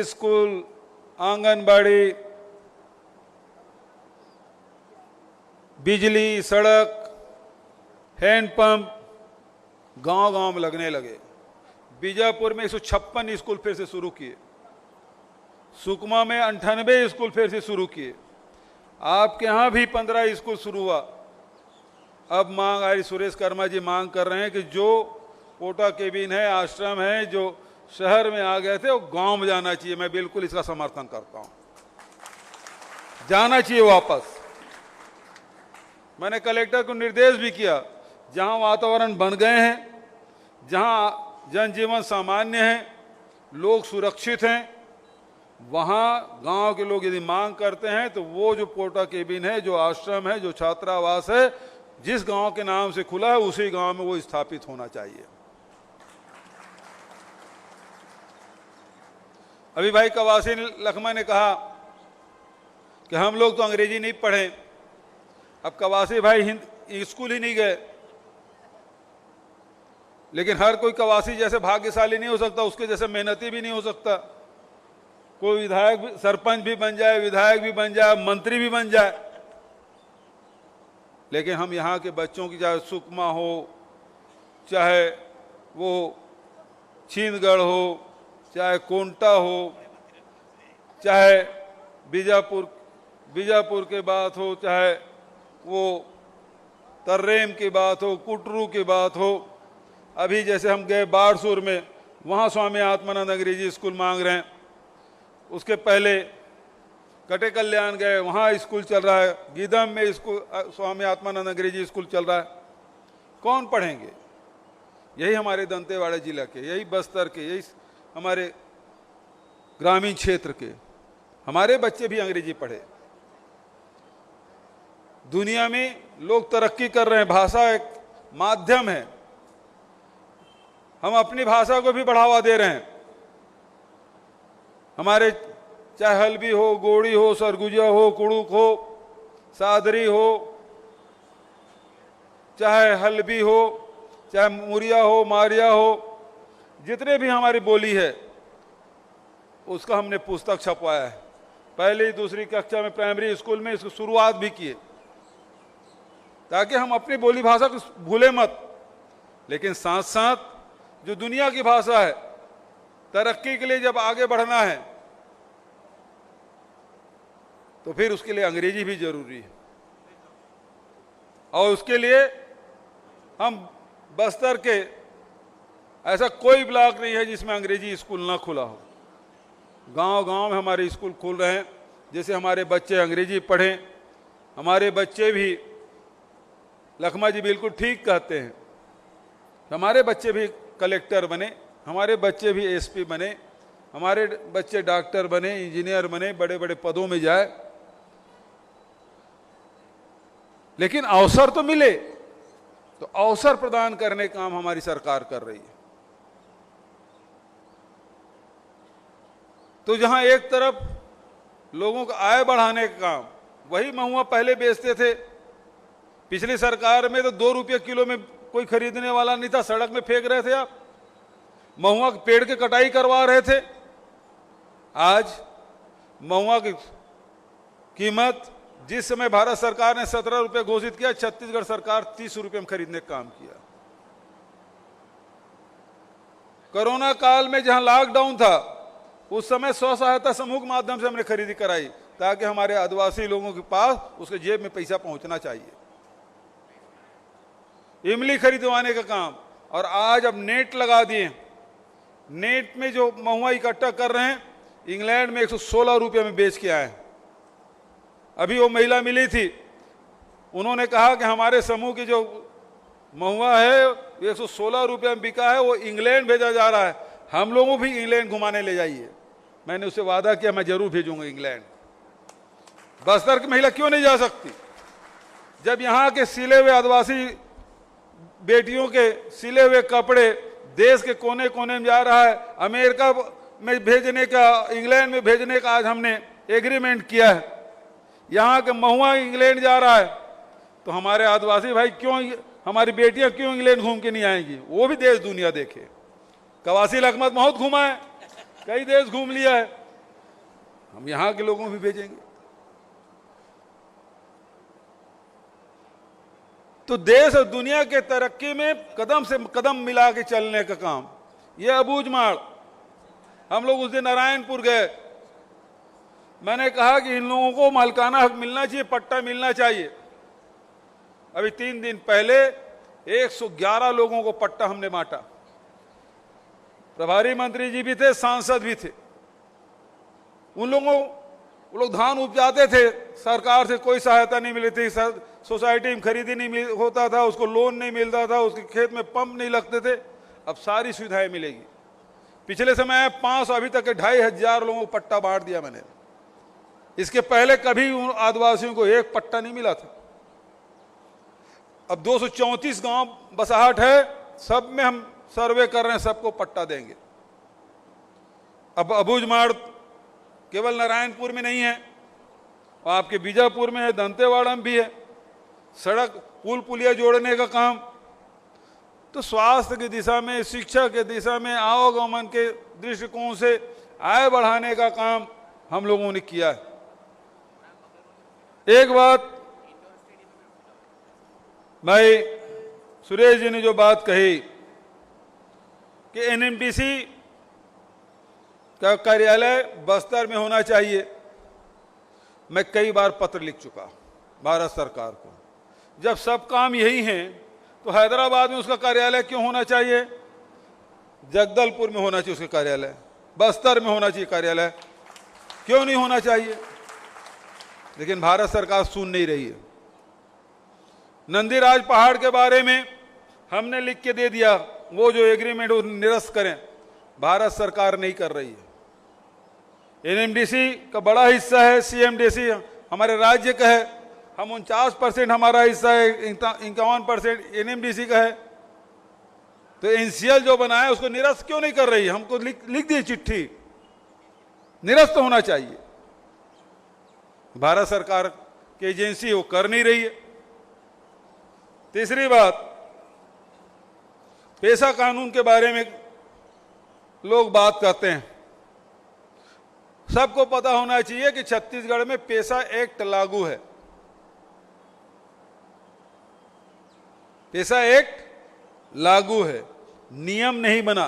स्कूल, आंगनबाड़ी, बिजली, सड़क, हैंडपंप गांव-गांव में लगने लगे। बीजापुर में 156 स्कूल फिर से शुरू किए, सुकमा में 98 स्कूल फिर से शुरू किए, आपके यहाँ भी 15 स्कूल शुरू हुआ। अब मांग आ रही, सुरेश कर्मा जी मांग कर रहे हैं कि जो पोटा केबिन है, आश्रम है, जो शहर में आ गए थे वो गांव में जाना चाहिए। मैं बिल्कुल इसका समर्थन करता हूं, जाना चाहिए वापस। मैंने कलेक्टर को निर्देश भी किया, जहां वातावरण बन गए हैं, जहां जनजीवन सामान्य है, लोग सुरक्षित हैं, वहां गांव के लोग यदि मांग करते हैं तो वो जो पोटा केबिन है, जो आश्रम है, जो छात्रावास है, जिस गांव के नाम से खुला है उसी गांव में वो स्थापित होना चाहिए। अभी भाई कवासी लखमा ने कहा कि हम लोग तो अंग्रेजी नहीं पढ़े। अब कवासी भाई स्कूल ही नहीं गए, लेकिन हर कोई कवासी जैसे भाग्यशाली नहीं हो सकता, उसके जैसे मेहनती भी नहीं हो सकता। कोई विधायक भी, सरपंच भी बन जाए, विधायक भी बन जाए, मंत्री भी बन जाए, लेकिन हम यहाँ के बच्चों की, चाहे सुकमा हो, चाहे वो छींदगढ़ हो, चाहे कोंटा हो, चाहे बीजापुर के बात हो, चाहे वो तर्रेम की बात हो, कुटरू की बात हो, अभी जैसे हम गए बारसूर में, वहाँ स्वामी आत्मानंद अंग्रेजी स्कूल मांग रहे हैं। उसके पहले कटे कल्याण गए, वहाँ स्कूल चल रहा है, गीदम में स्कूल स्वामी आत्मानंद अंग्रेजी स्कूल चल रहा है। कौन पढ़ेंगे? यही हमारे दंतेवाड़ा जिला के, यही बस्तर के, यही हमारे ग्रामीण क्षेत्र के हमारे बच्चे भी अंग्रेजी पढ़े। दुनिया में लोग तरक्की कर रहे हैं, भाषा एक माध्यम है, हम अपनी भाषा को भी बढ़ावा दे रहे हैं। हमारे चाहे हल्बी हो, गोड़ी हो, सरगुजा हो, कुड़ुक हो, सादरी हो, चाहे हल्बी हो, चाहे मुरिया हो, मारिया हो, जितने भी हमारी बोली है उसका हमने पुस्तक छपवाया है। पहली दूसरी कक्षा में प्राइमरी स्कूल में इसकी शुरुआत भी किए, ताकि हम अपनी बोली भाषा को भूले मत। लेकिन साथ साथ जो दुनिया की भाषा है, तरक्की के लिए जब आगे बढ़ना है तो फिर उसके लिए अंग्रेजी भी जरूरी है। और उसके लिए हम बस्तर के ऐसा कोई ब्लॉक नहीं है जिसमें अंग्रेजी स्कूल ना खुला हो। गांव गांव में हमारे स्कूल खुल रहे हैं, जैसे हमारे बच्चे अंग्रेजी पढ़ें। हमारे बच्चे भी, लखमा जी बिल्कुल ठीक कहते हैं, हमारे बच्चे भी कलेक्टर बने, हमारे बच्चे भी एसपी बने, हमारे बच्चे डॉक्टर बने, इंजीनियर बने, बड़े बड़े पदों में जाए। लेकिन अवसर तो मिले, तो अवसर प्रदान करने का काम हमारी सरकार कर रही है। तो जहां एक तरफ लोगों का आय बढ़ाने का काम, वही महुआ पहले बेचते थे, पिछली सरकार में तो 2 रुपये किलो में कोई खरीदने वाला नहीं था, सड़क में फेंक रहे थे आप, महुआ के पेड़ की कटाई करवा रहे थे। आज महुआ की कीमत जिस समय भारत सरकार ने 17 रुपये घोषित किया, छत्तीसगढ़ सरकार 30 रुपये में खरीदने का काम किया। कोरोना काल में जहां लॉकडाउन था, उस समय स्व सहायता समूह के माध्यम से हमने खरीदी कराई, ताकि हमारे आदिवासी लोगों के पास उसके जेब में पैसा पहुंचना चाहिए। इमली खरीदवाने का काम, और आज अब नेट लगा दिए। नेट में जो महुआ इकट्ठा कर रहे हैं, इंग्लैंड में 116 रुपये में बेच के आए। अभी वो महिला मिली थी, उन्होंने कहा कि हमारे समूह की जो महुआ है 116 रुपये में बिका है, वो इंग्लैंड भेजा जा रहा है, हम लोगों भी इंग्लैंड घुमाने ले जाइए। मैंने उससे वादा किया, मैं जरूर भेजूंगा इंग्लैंड। बस्तर की महिला क्यों नहीं जा सकती? जब यहाँ के सिले हुए आदिवासी बेटियों के सिले हुए कपड़े देश के कोने कोने में जा रहा है, अमेरिका में भेजने का, इंग्लैंड में भेजने का आज हमने एग्रीमेंट किया है, यहाँ के महुआ इंग्लैंड जा रहा है, तो हमारे आदिवासी भाई क्यों, हमारी बेटियां क्यों इंग्लैंड घूम के नहीं आएंगी? वो भी देश दुनिया देखे। कवासी लखमत बहुत घूमा है, कई देश घूम लिया है, हम यहाँ के लोगों को भी भेजेंगे। तो देश और दुनिया के तरक्की में कदम से कदम मिला के चलने का काम, ये अबूझमाड़। हम लोग उस दिन नारायणपुर गए, मैंने कहा कि इन लोगों को मालिकाना हक मिलना चाहिए, पट्टा मिलना चाहिए। अभी 3 दिन पहले 111 लोगों को पट्टा हमने बांटा। प्रभारी मंत्री जी भी थे, सांसद भी थे। उन लोगों, वो लोग धान उपजाते थे, सरकार से कोई सहायता नहीं मिली थी, सोसाइटी में खरीदी नहीं होता था, उसको लोन नहीं मिलता था, उसके खेत में पंप नहीं लगते थे। अब सारी सुविधाएं मिलेगी। पिछले समय 500, अभी तक 2500 लोगों को पट्टा बांट दिया मैंने। इसके पहले कभी उन आदिवासियों को एक पट्टा नहीं मिला था। अब 234 गांव बसाहट है, सब में हम सर्वे कर रहे हैं, सबको पट्टा देंगे। अब अबूझमाड़ केवल नारायणपुर में नहीं है, और आपके बीजापुर में है, दंतेवाड़ा में भी है। सड़क पुल पुलिया जोड़ने का काम, तो स्वास्थ्य की दिशा में, शिक्षा के दिशा में, आवागमन के दृष्टिकोण से आय बढ़ाने का काम हम लोगों ने किया है। एक बात भाई सुरेश जी ने जो बात कही कि एनएमडीसी का कार्यालय बस्तर में होना चाहिए, मैं कई बार पत्र लिख चुका भारत सरकार को। जब सब काम यही हैं तो हैदराबाद में उसका कार्यालय क्यों होना चाहिए? जगदलपुर में होना चाहिए उसका कार्यालय, बस्तर में होना चाहिए कार्यालय। क्यों नहीं होना चाहिए? लेकिन भारत सरकार सुन नहीं रही है। नंदीराज पहाड़ के बारे में हमने लिख के दे दिया, वो जो एग्रीमेंट वो निरस्त करें, भारत सरकार नहीं कर रही है। एनएमडीसी का बड़ा हिस्सा है, सीएमडीसी हमारे राज्य का है, हम 49% हमारा हिस्सा है, 51% एनएमडीसी का है। तो एनसीएल जो बना है उसको निरस्त क्यों नहीं कर रही है? हमको लिख दी चिट्ठी, निरस्त होना चाहिए। भारत सरकार की एजेंसी वो कर नहीं रही है। तीसरी बात, पेशा कानून के बारे में लोग बात करते हैं। सबको पता होना चाहिए कि छत्तीसगढ़ में पेशा एक्ट लागू है। पेशा एक्ट लागू है, नियम नहीं बना।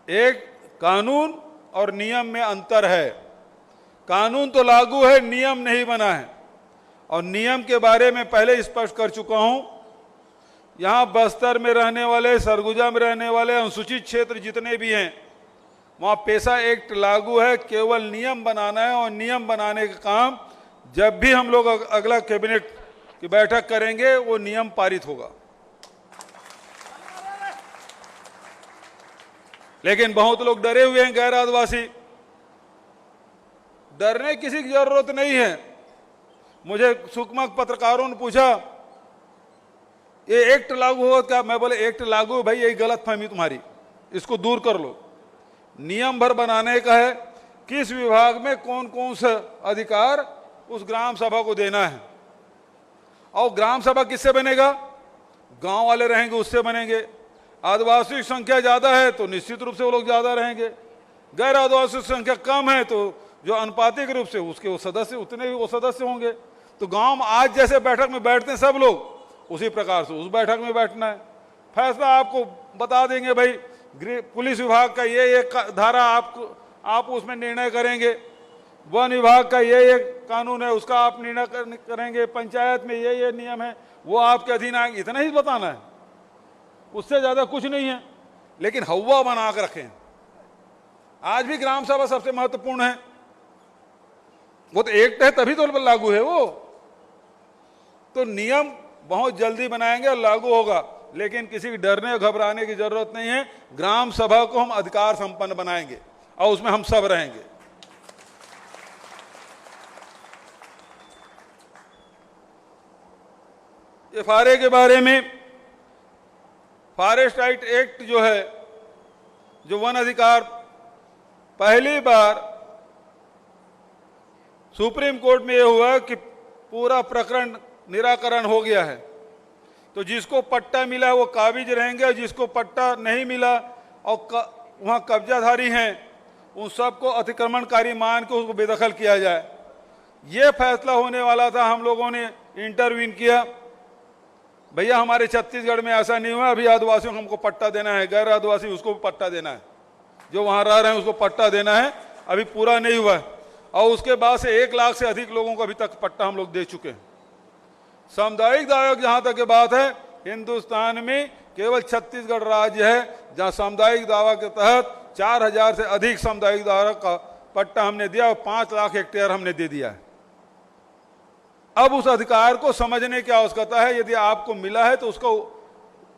एक कानून और नियम में अंतर है। कानून तो लागू है, नियम नहीं बना है। और नियम के बारे में पहले स्पष्ट कर चुका हूं। यहां बस्तर में रहने वाले, सरगुजा में रहने वाले अनुसूचित क्षेत्र जितने भी हैं, वहां पेशा एक्ट लागू है। केवल नियम बनाना है, और नियम बनाने का काम जब भी हम लोग अगला कैबिनेट की बैठक करेंगे वो नियम पारित होगा। लेकिन बहुत लोग डरे हुए हैं, गैर आदिवासी। डरने किसी की जरूरत नहीं है। मुझे सुकमा पत्रकारों ने पूछा ये एक्ट लागू हो क्या? मैं बोले एक्ट लागू भाई, यही गलत फहमी तुम्हारी, इसको दूर कर लो। नियम भर बनाने का है, किस विभाग में कौन कौन सा अधिकार उस ग्राम सभा को देना है। और ग्राम सभा किससे बनेगा? गांव वाले रहेंगे उससे बनेंगे। आदिवासी की संख्या ज्यादा है तो निश्चित रूप से वो लोग ज्यादा रहेंगे। गैर आदिवासी की संख्या कम है तो जो अनुपातिक रूप से उसके वो सदस्य उतने ही वो सदस्य होंगे। तो गांव में आज जैसे बैठक में बैठते हैं सब लोग, उसी प्रकार से उस बैठक में बैठना है। फैसला आपको बता देंगे भाई, पुलिस विभाग का ये धारा आप उसमें निर्णय करेंगे, वन विभाग का ये कानून है उसका आप निर्णय करेंगे, पंचायत में ये नियम है वो आपके अधीन आएंगे। इतना ही बताना है, उससे ज्यादा कुछ नहीं है। लेकिन हवा बना कर रखें। आज भी ग्राम सभा सबसे महत्वपूर्ण है। वो तो एक्ट है तभी तो लागू है वो। तो नियम बहुत जल्दी बनाएंगे और लागू होगा, लेकिन किसी की डरने घबराने की जरूरत नहीं है। ग्राम सभा को हम अधिकार संपन्न बनाएंगे और उसमें हम सब रहेंगे। एफआरए के बारे में, फॉरेस्ट राइट एक्ट जो है, जो वन अधिकार, पहली बार सुप्रीम कोर्ट में यह हुआ कि पूरा प्रकरण निराकरण हो गया है। तो जिसको पट्टा मिला वो काबिज रहेंगे, और जिसको पट्टा नहीं मिला और वहां कब्जाधारी हैं उन सबको अतिक्रमणकारी मान के उसको बेदखल किया जाए। ये फैसला होने वाला था, हम लोगों ने इंटरवीन किया। भैया हमारे छत्तीसगढ़ में ऐसा नहीं हुआ, अभी आदिवासियों को हमको पट्टा देना है, गैर आदिवासी उसको भी पट्टा देना है, जो वहां रह रहे हैं उसको पट्टा देना है, अभी पूरा नहीं हुआ है। और उसके बाद से 1 लाख से अधिक लोगों को अभी तक पट्टा हम लोग दे चुके हैं। सामुदायिक दावा जहां तक की बात है, हिंदुस्तान में केवल छत्तीसगढ़ राज्य है जहां सामुदायिक दावा के तहत 4000 से अधिक सामुदायिक दावा का पट्टा हमने दिया और 5 लाख हेक्टेयर हमने दे दिया है। अब उस अधिकार को समझने की आवश्यकता है। यदि आपको मिला है तो उसका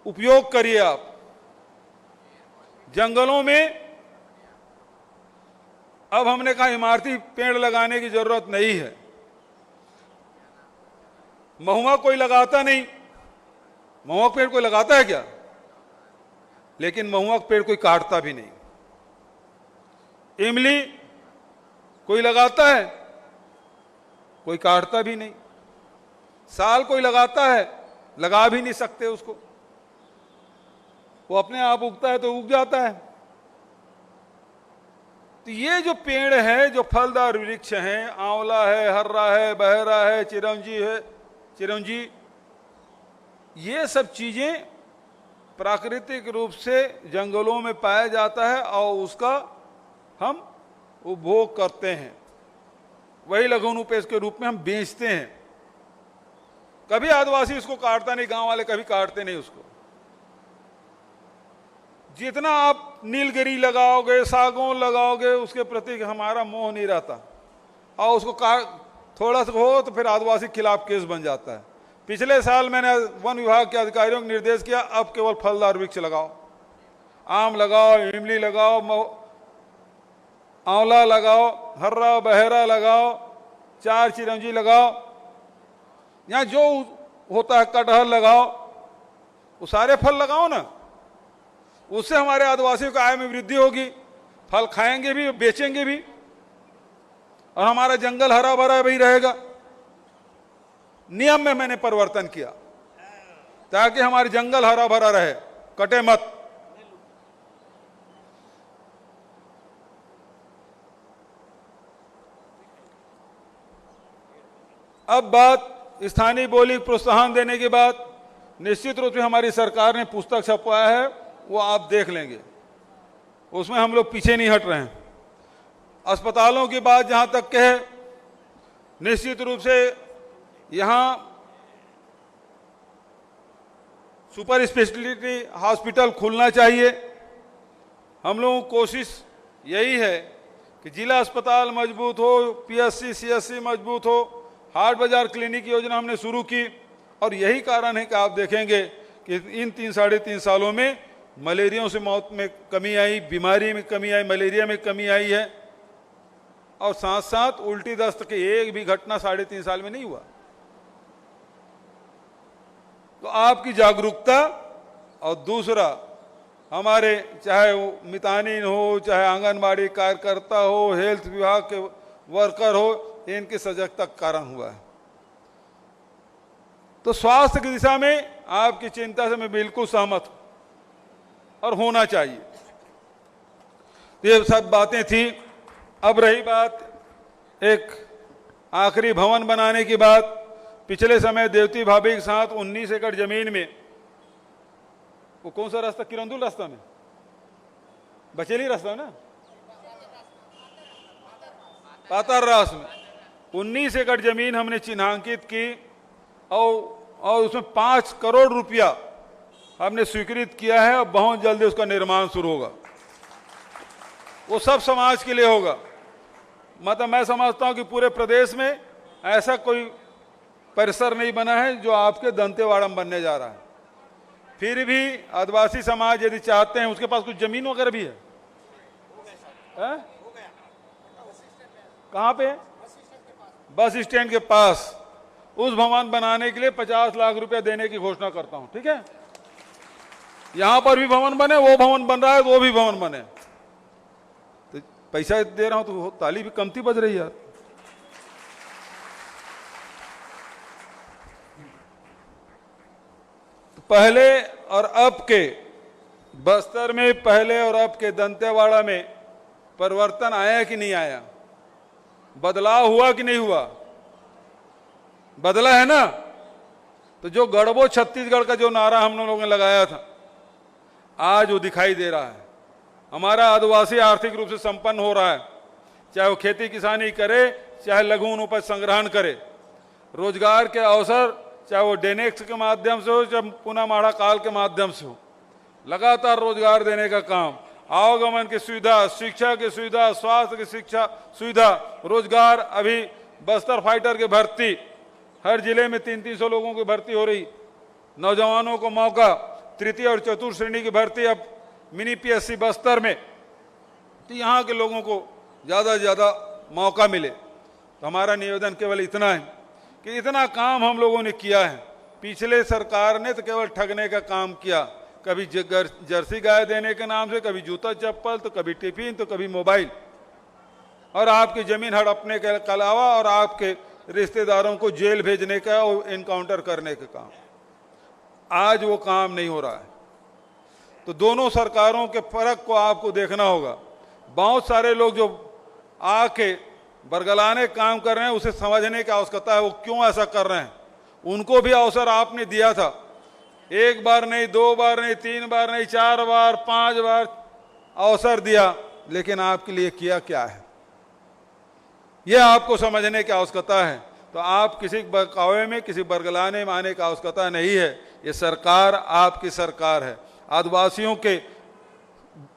उपयोग करिए। आप जंगलों में अब हमने कहा इमारती पेड़ लगाने की जरूरत नहीं है। महुआ कोई लगाता नहीं, महुआ पेड़ कोई लगाता है क्या? लेकिन महुआ पेड़ कोई काटता भी नहीं। इमली कोई लगाता है, कोई काटता भी नहीं। साल कोई लगाता है, लगा भी नहीं सकते उसको, वो अपने आप उगता है तो उग जाता है। तो ये जो पेड़ है, जो फलदार वृक्ष हैं, आंवला है, हर्रा है, बहरा है, चिरौंजी, ये सब चीजें प्राकृतिक रूप से जंगलों में पाया जाता है और उसका हम उपभोग करते हैं। वही लघु उपज के रूप में हम बेचते हैं। कभी आदिवासी उसको काटता नहीं, गांव वाले कभी काटते नहीं उसको। जितना आप नीलगिरी लगाओगे, सागौन लगाओगे, उसके प्रति हमारा मोह नहीं रहता, और उसको थोड़ा सा हो तो फिर आदिवासी के खिलाफ केस बन जाता है। पिछले साल मैंने वन विभाग के अधिकारियों को निर्देश किया, अब केवल फलदार वृक्ष लगाओ, आम लगाओ, इमली लगाओ, आंवला लगाओ, हर्रा बहेरा लगाओ, चार चिरंजी लगाओ, यहाँ जो होता है कटहल लगाओ, वो सारे फल लगाओ ना। उससे हमारे आदिवासियों की आय में वृद्धि होगी, फल खाएंगे भी, बेचेंगे भी, और हमारा जंगल हरा भरा भी रहेगा। नियम में मैंने परिवर्तन किया ताकि हमारे जंगल हरा भरा रहे, कटे मत। अब बात स्थानीय बोली प्रोत्साहन देने के बाद, निश्चित रूप से हमारी सरकार ने पुस्तक छपवाया है, वो आप देख लेंगे, उसमें हम लोग पीछे नहीं हट रहे हैं। अस्पतालों की बात जहां तक के है, निश्चित रूप से यहां सुपर स्पेशलिटी हॉस्पिटल खुलना चाहिए। हम लोगों की कोशिश यही है कि जिला अस्पताल मजबूत हो, पीएससी सीएससी मजबूत हो, हाट बाजार क्लिनिक योजना हमने शुरू की, और यही कारण है कि आप देखेंगे कि इन 3-3.5 सालों में मलेरिया से मौत में कमी आई, बीमारी में कमी आई, मलेरिया में कमी आई है, और साथ साथ उल्टी दस्त की एक भी घटना 3.5 साल में नहीं हुआ। तो आपकी जागरूकता, और दूसरा हमारे चाहे वो मितानिन हो, चाहे आंगनबाड़ी कार्यकर्ता हो, हेल्थ विभाग के वर्कर हो, इनकी सजगता का कारण हुआ है। तो स्वास्थ्य की दिशा में आपकी चिंता से मैं बिल्कुल सहमत हूं, और होना चाहिए। ये सब बातें थी। अब रही बात एक आखिरी भवन बनाने की बात। पिछले समय देवती भाभी के साथ 19 एकड़ जमीन में, वो कौन सा रास्ता, किरंदुल रास्ता में, बचेली रास्ता ना, पातर रास में 19 एकड़ जमीन हमने चिन्हांकित की, और उसमें 5 करोड़ रुपया हमने स्वीकृत किया है, और बहुत जल्दी उसका निर्माण शुरू होगा। वो सब समाज के लिए होगा। मतलब मैं समझता हूं कि पूरे प्रदेश में ऐसा कोई परिसर नहीं बना है जो आपके दंतेवाड़ा में बनने जा रहा है। फिर भी आदिवासी समाज यदि चाहते हैं, उसके पास कुछ जमीन वगैरह भी है, कहाँ पे? बस स्टैंड के पास। उस भवन बनाने के लिए 50 लाख रुपया देने की घोषणा करता हूं, ठीक है? यहां पर भी भवन बने, वो भवन बन रहा है, वो भी भवन बने। तो पैसा दे रहा हूं तो ताली भी कमती बज रही है यार। तो पहले और अब के बस्तर में, पहले और अब के दंतेवाड़ा में परिवर्तन आया कि नहीं आया? बदलाव हुआ कि नहीं हुआ? बदला है ना? तो जो गढ़बो छत्तीसगढ़ का जो नारा हम लोगों ने लगाया था, आज वो दिखाई दे रहा है। हमारा आदिवासी आर्थिक रूप से संपन्न हो रहा है, चाहे वो खेती किसानी करे, चाहे लघु उपज संग्रहण करे। रोजगार के अवसर, चाहे वो डेनेक्स के माध्यम से हो, चाहे पुनः माड़ा काल के माध्यम से हो, लगातार रोजगार देने का काम, आवागमन की सुविधा, शिक्षा की सुविधा, स्वास्थ्य की शिक्षा सुविधा, रोजगार। अभी बस्तर फाइटर की भर्ती, हर जिले में 300-300 लोगों की भर्ती हो रही, नौजवानों को मौका, तृतीय और चतुर्थ श्रेणी की भर्ती अब मिनी पीएससी बस्तर में, तो यहाँ के लोगों को ज़्यादा से ज़्यादा मौका मिले। तो हमारा निवेदन केवल इतना है कि इतना काम हम लोगों ने किया है। पिछले सरकार ने तो केवल ठगने का काम किया, कभी जर्सी गाय देने के नाम से, कभी जूता चप्पल, तो कभी टिफिन, तो कभी मोबाइल, और आपकी जमीन हड़पने के अलावा और आपके रिश्तेदारों को जेल भेजने का और इनकाउंटर करने का काम। आज वो काम नहीं हो रहा है। तो दोनों सरकारों के फर्क को आपको देखना होगा। बहुत सारे लोग जो आके बरगलाने काम कर रहे हैं, उसे समझने की आवश्यकता है वो क्यों ऐसा कर रहे हैं। उनको भी अवसर आपने दिया था, 1 बार नहीं, 2 बार नहीं, 3 बार नहीं, 4 बार, 5 बार अवसर दिया, लेकिन आपके लिए किया क्या है, यह आपको समझने की आवश्यकता है। तो आप किसी बहकावे में, किसी बरगलाने में आने की आवश्यकता नहीं है। ये सरकार आपकी सरकार है। आदिवासियों के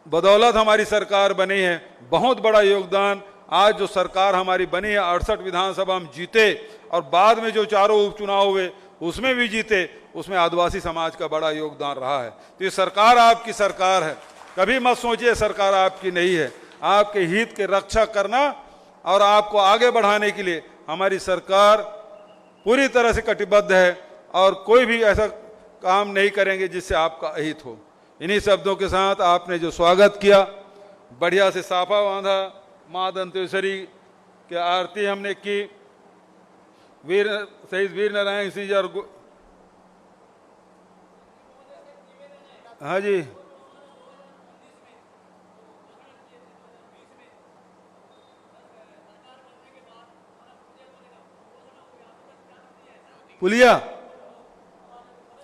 बदौलत हमारी सरकार बनी है। बहुत बड़ा योगदान आज जो सरकार हमारी बनी है, 68 विधानसभा हम जीते और बाद में जो चारों उपचुनाव हुए उसमें भी जीते, उसमें आदिवासी समाज का बड़ा योगदान रहा है। तो ये सरकार आपकी सरकार है, कभी मत सोचिए सरकार आपकी नहीं है। आपके हित के रक्षा करना और आपको आगे बढ़ाने के लिए हमारी सरकार पूरी तरह से कटिबद्ध है और कोई भी ऐसा काम नहीं करेंगे जिससे आपका अहित हो। इन्हीं शब्दों के साथ आपने जो स्वागत किया, बढ़िया से साफा बांधा, माँ दंतेश्वरी की आरती हमने की, शहीद वीर नारायण सिंह जी और हाँ जी, पुलिया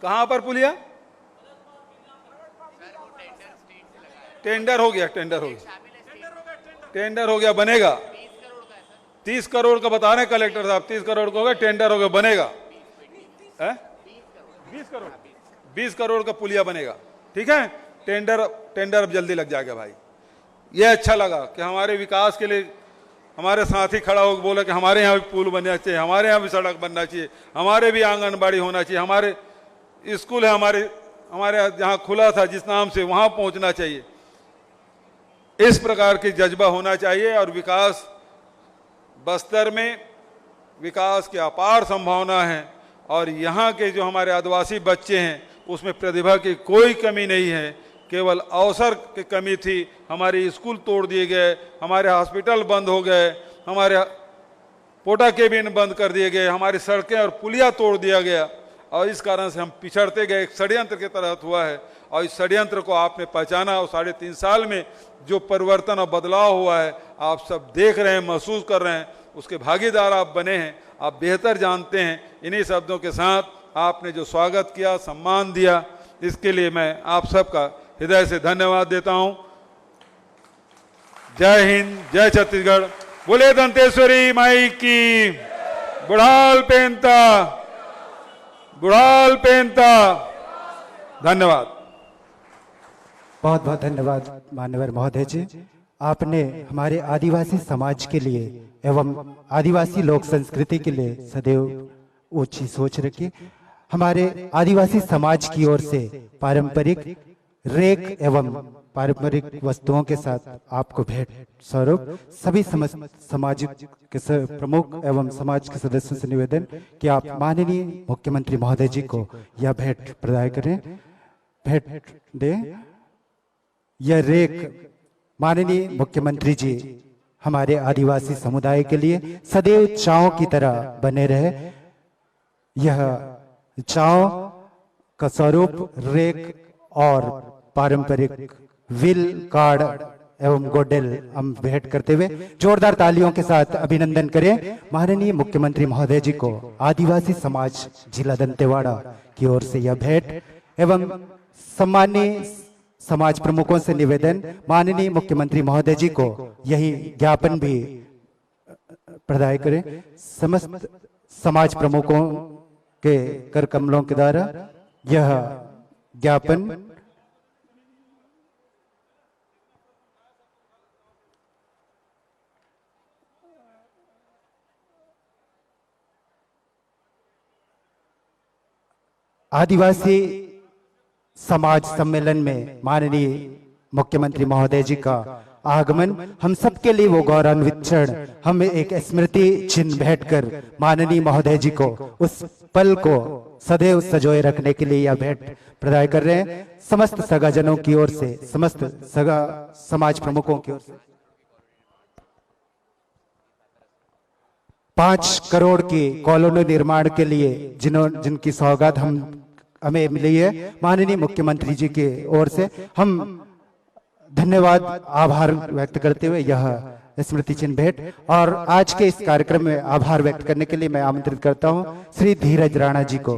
कहां पर पुलिया? टेंडर हो गया, टेंडर हो गया, टेंडर हो गया, बनेगा। 30 करोड़ का बता रहे हैं कलेक्टर साहब, 30 करोड़ का हो गया, टेंडर हो गया, बनेगा। 20 करोड़ का पुलिया बनेगा। ठीक है, टेंडर अब जल्दी लग जाएगा भाई। ये अच्छा लगा कि हमारे विकास के लिए हमारे साथी खड़ा होकर बोला कि हमारे यहाँ भी पुल बनना चाहिए, हमारे यहाँ भी सड़क बनना चाहिए, हमारे भी आंगनबाड़ी होना चाहिए, हमारे स्कूल है, हमारे जहाँ खुला था जिस नाम से वहाँ पहुँचना चाहिए। इस प्रकार की जज्बा होना चाहिए और विकास, बस्तर में विकास की अपार संभावना है और यहाँ के जो हमारे आदिवासी बच्चे हैं उसमें प्रतिभा की कोई कमी नहीं है, केवल अवसर की कमी थी। हमारे स्कूल तोड़ दिए गए, हमारे हॉस्पिटल बंद हो गए, हमारे पोटा केबिन बंद कर दिए गए, हमारी सड़कें और पुलिया तोड़ दिया गया और इस कारण से हम पिछड़ते गए। एक षड्यंत्र के तहत हुआ है और इस षड्यंत्र को आपने पहचाना और 3.5 साल में जो परिवर्तन और बदलाव हुआ है आप सब देख रहे हैं, महसूस कर रहे हैं, उसके भागीदार आप बने हैं, आप बेहतर जानते हैं। इन्हीं शब्दों के साथ आपने जो स्वागत किया, सम्मान दिया, इसके लिए मैं आप सबका हृदय से धन्यवाद देता हूं। जय हिंद, जय छत्तीसगढ़, बोले दंतेश्वरी माई की, बुढ़ाल पेंता, बुढ़ाल पेंता। धन्यवाद। बहुत बहुत धन्यवाद मान्यवर महोदय जी। आपने हमारे आदिवासी समाज के लिए एवं आदिवासी लोक संस्कृति के लिए सदैव ऊंची सोच रखी। हमारे आदिवासी समाज की ओर से पारंपरिक रेक एवं पारंपरिक वस्तुओं के साथ आपको भेंट स्वरूप सभी समाज के प्रमुख एवं समाज के सदस्यों से निवेदन कि आप माननीय मुख्यमंत्री महोदय जी को यह भेंट प्रदान करें, भेंट दें। यह रेक माननीय मुख्यमंत्री जी हमारे आदिवासी समुदाय के लिए सदैव चाव की तरह बने रहे। यह चाव का स्वरूप रेक और पारंपरिक विल कार्ड एवं गोडेल हम भेंट करते हुए जोरदार तालियों के साथ अभिनंदन करें माननीय मुख्यमंत्री महोदय जी को। आदिवासी समाज जिला दंतेवाड़ा की ओर से यह भेंट एवं सम्मानीय समाज प्रमुखों से निवेदन माननीय मुख्यमंत्री महोदय जी को यही ज्ञापन भी प्रदान करें। समस्त समाज प्रमुखों के कर कमलों के द्वारा यह ज्ञापन आदिवासी समाज सम्मेलन में माननीय मुख्यमंत्री महोदय जी का आगमन हम सबके लिए वो गौरवान्वित क्षण, हम एक स्मृति चिन्ह भेंट कर माननीय महोदय जी को उस पल को सदैव सजोए रखने के लिए यह भेंट प्रदान कर रहे हैं। समस्त सगाजनों की ओर से, समस्त सगा समाज प्रमुखों की ओर से 5 करोड़ की कॉलोनी निर्माण के लिए जिनकी सौगात हमें मिली है माननीय मुख्यमंत्री जी के ओर से, हम धन्यवाद आभार व्यक्त करते हुए यह स्मृति चिन्ह भेंट। और आज के इस कार्यक्रम में आभार व्यक्त करने के लिए मैं आमंत्रित करता हूं श्री धीरज राणा जी को।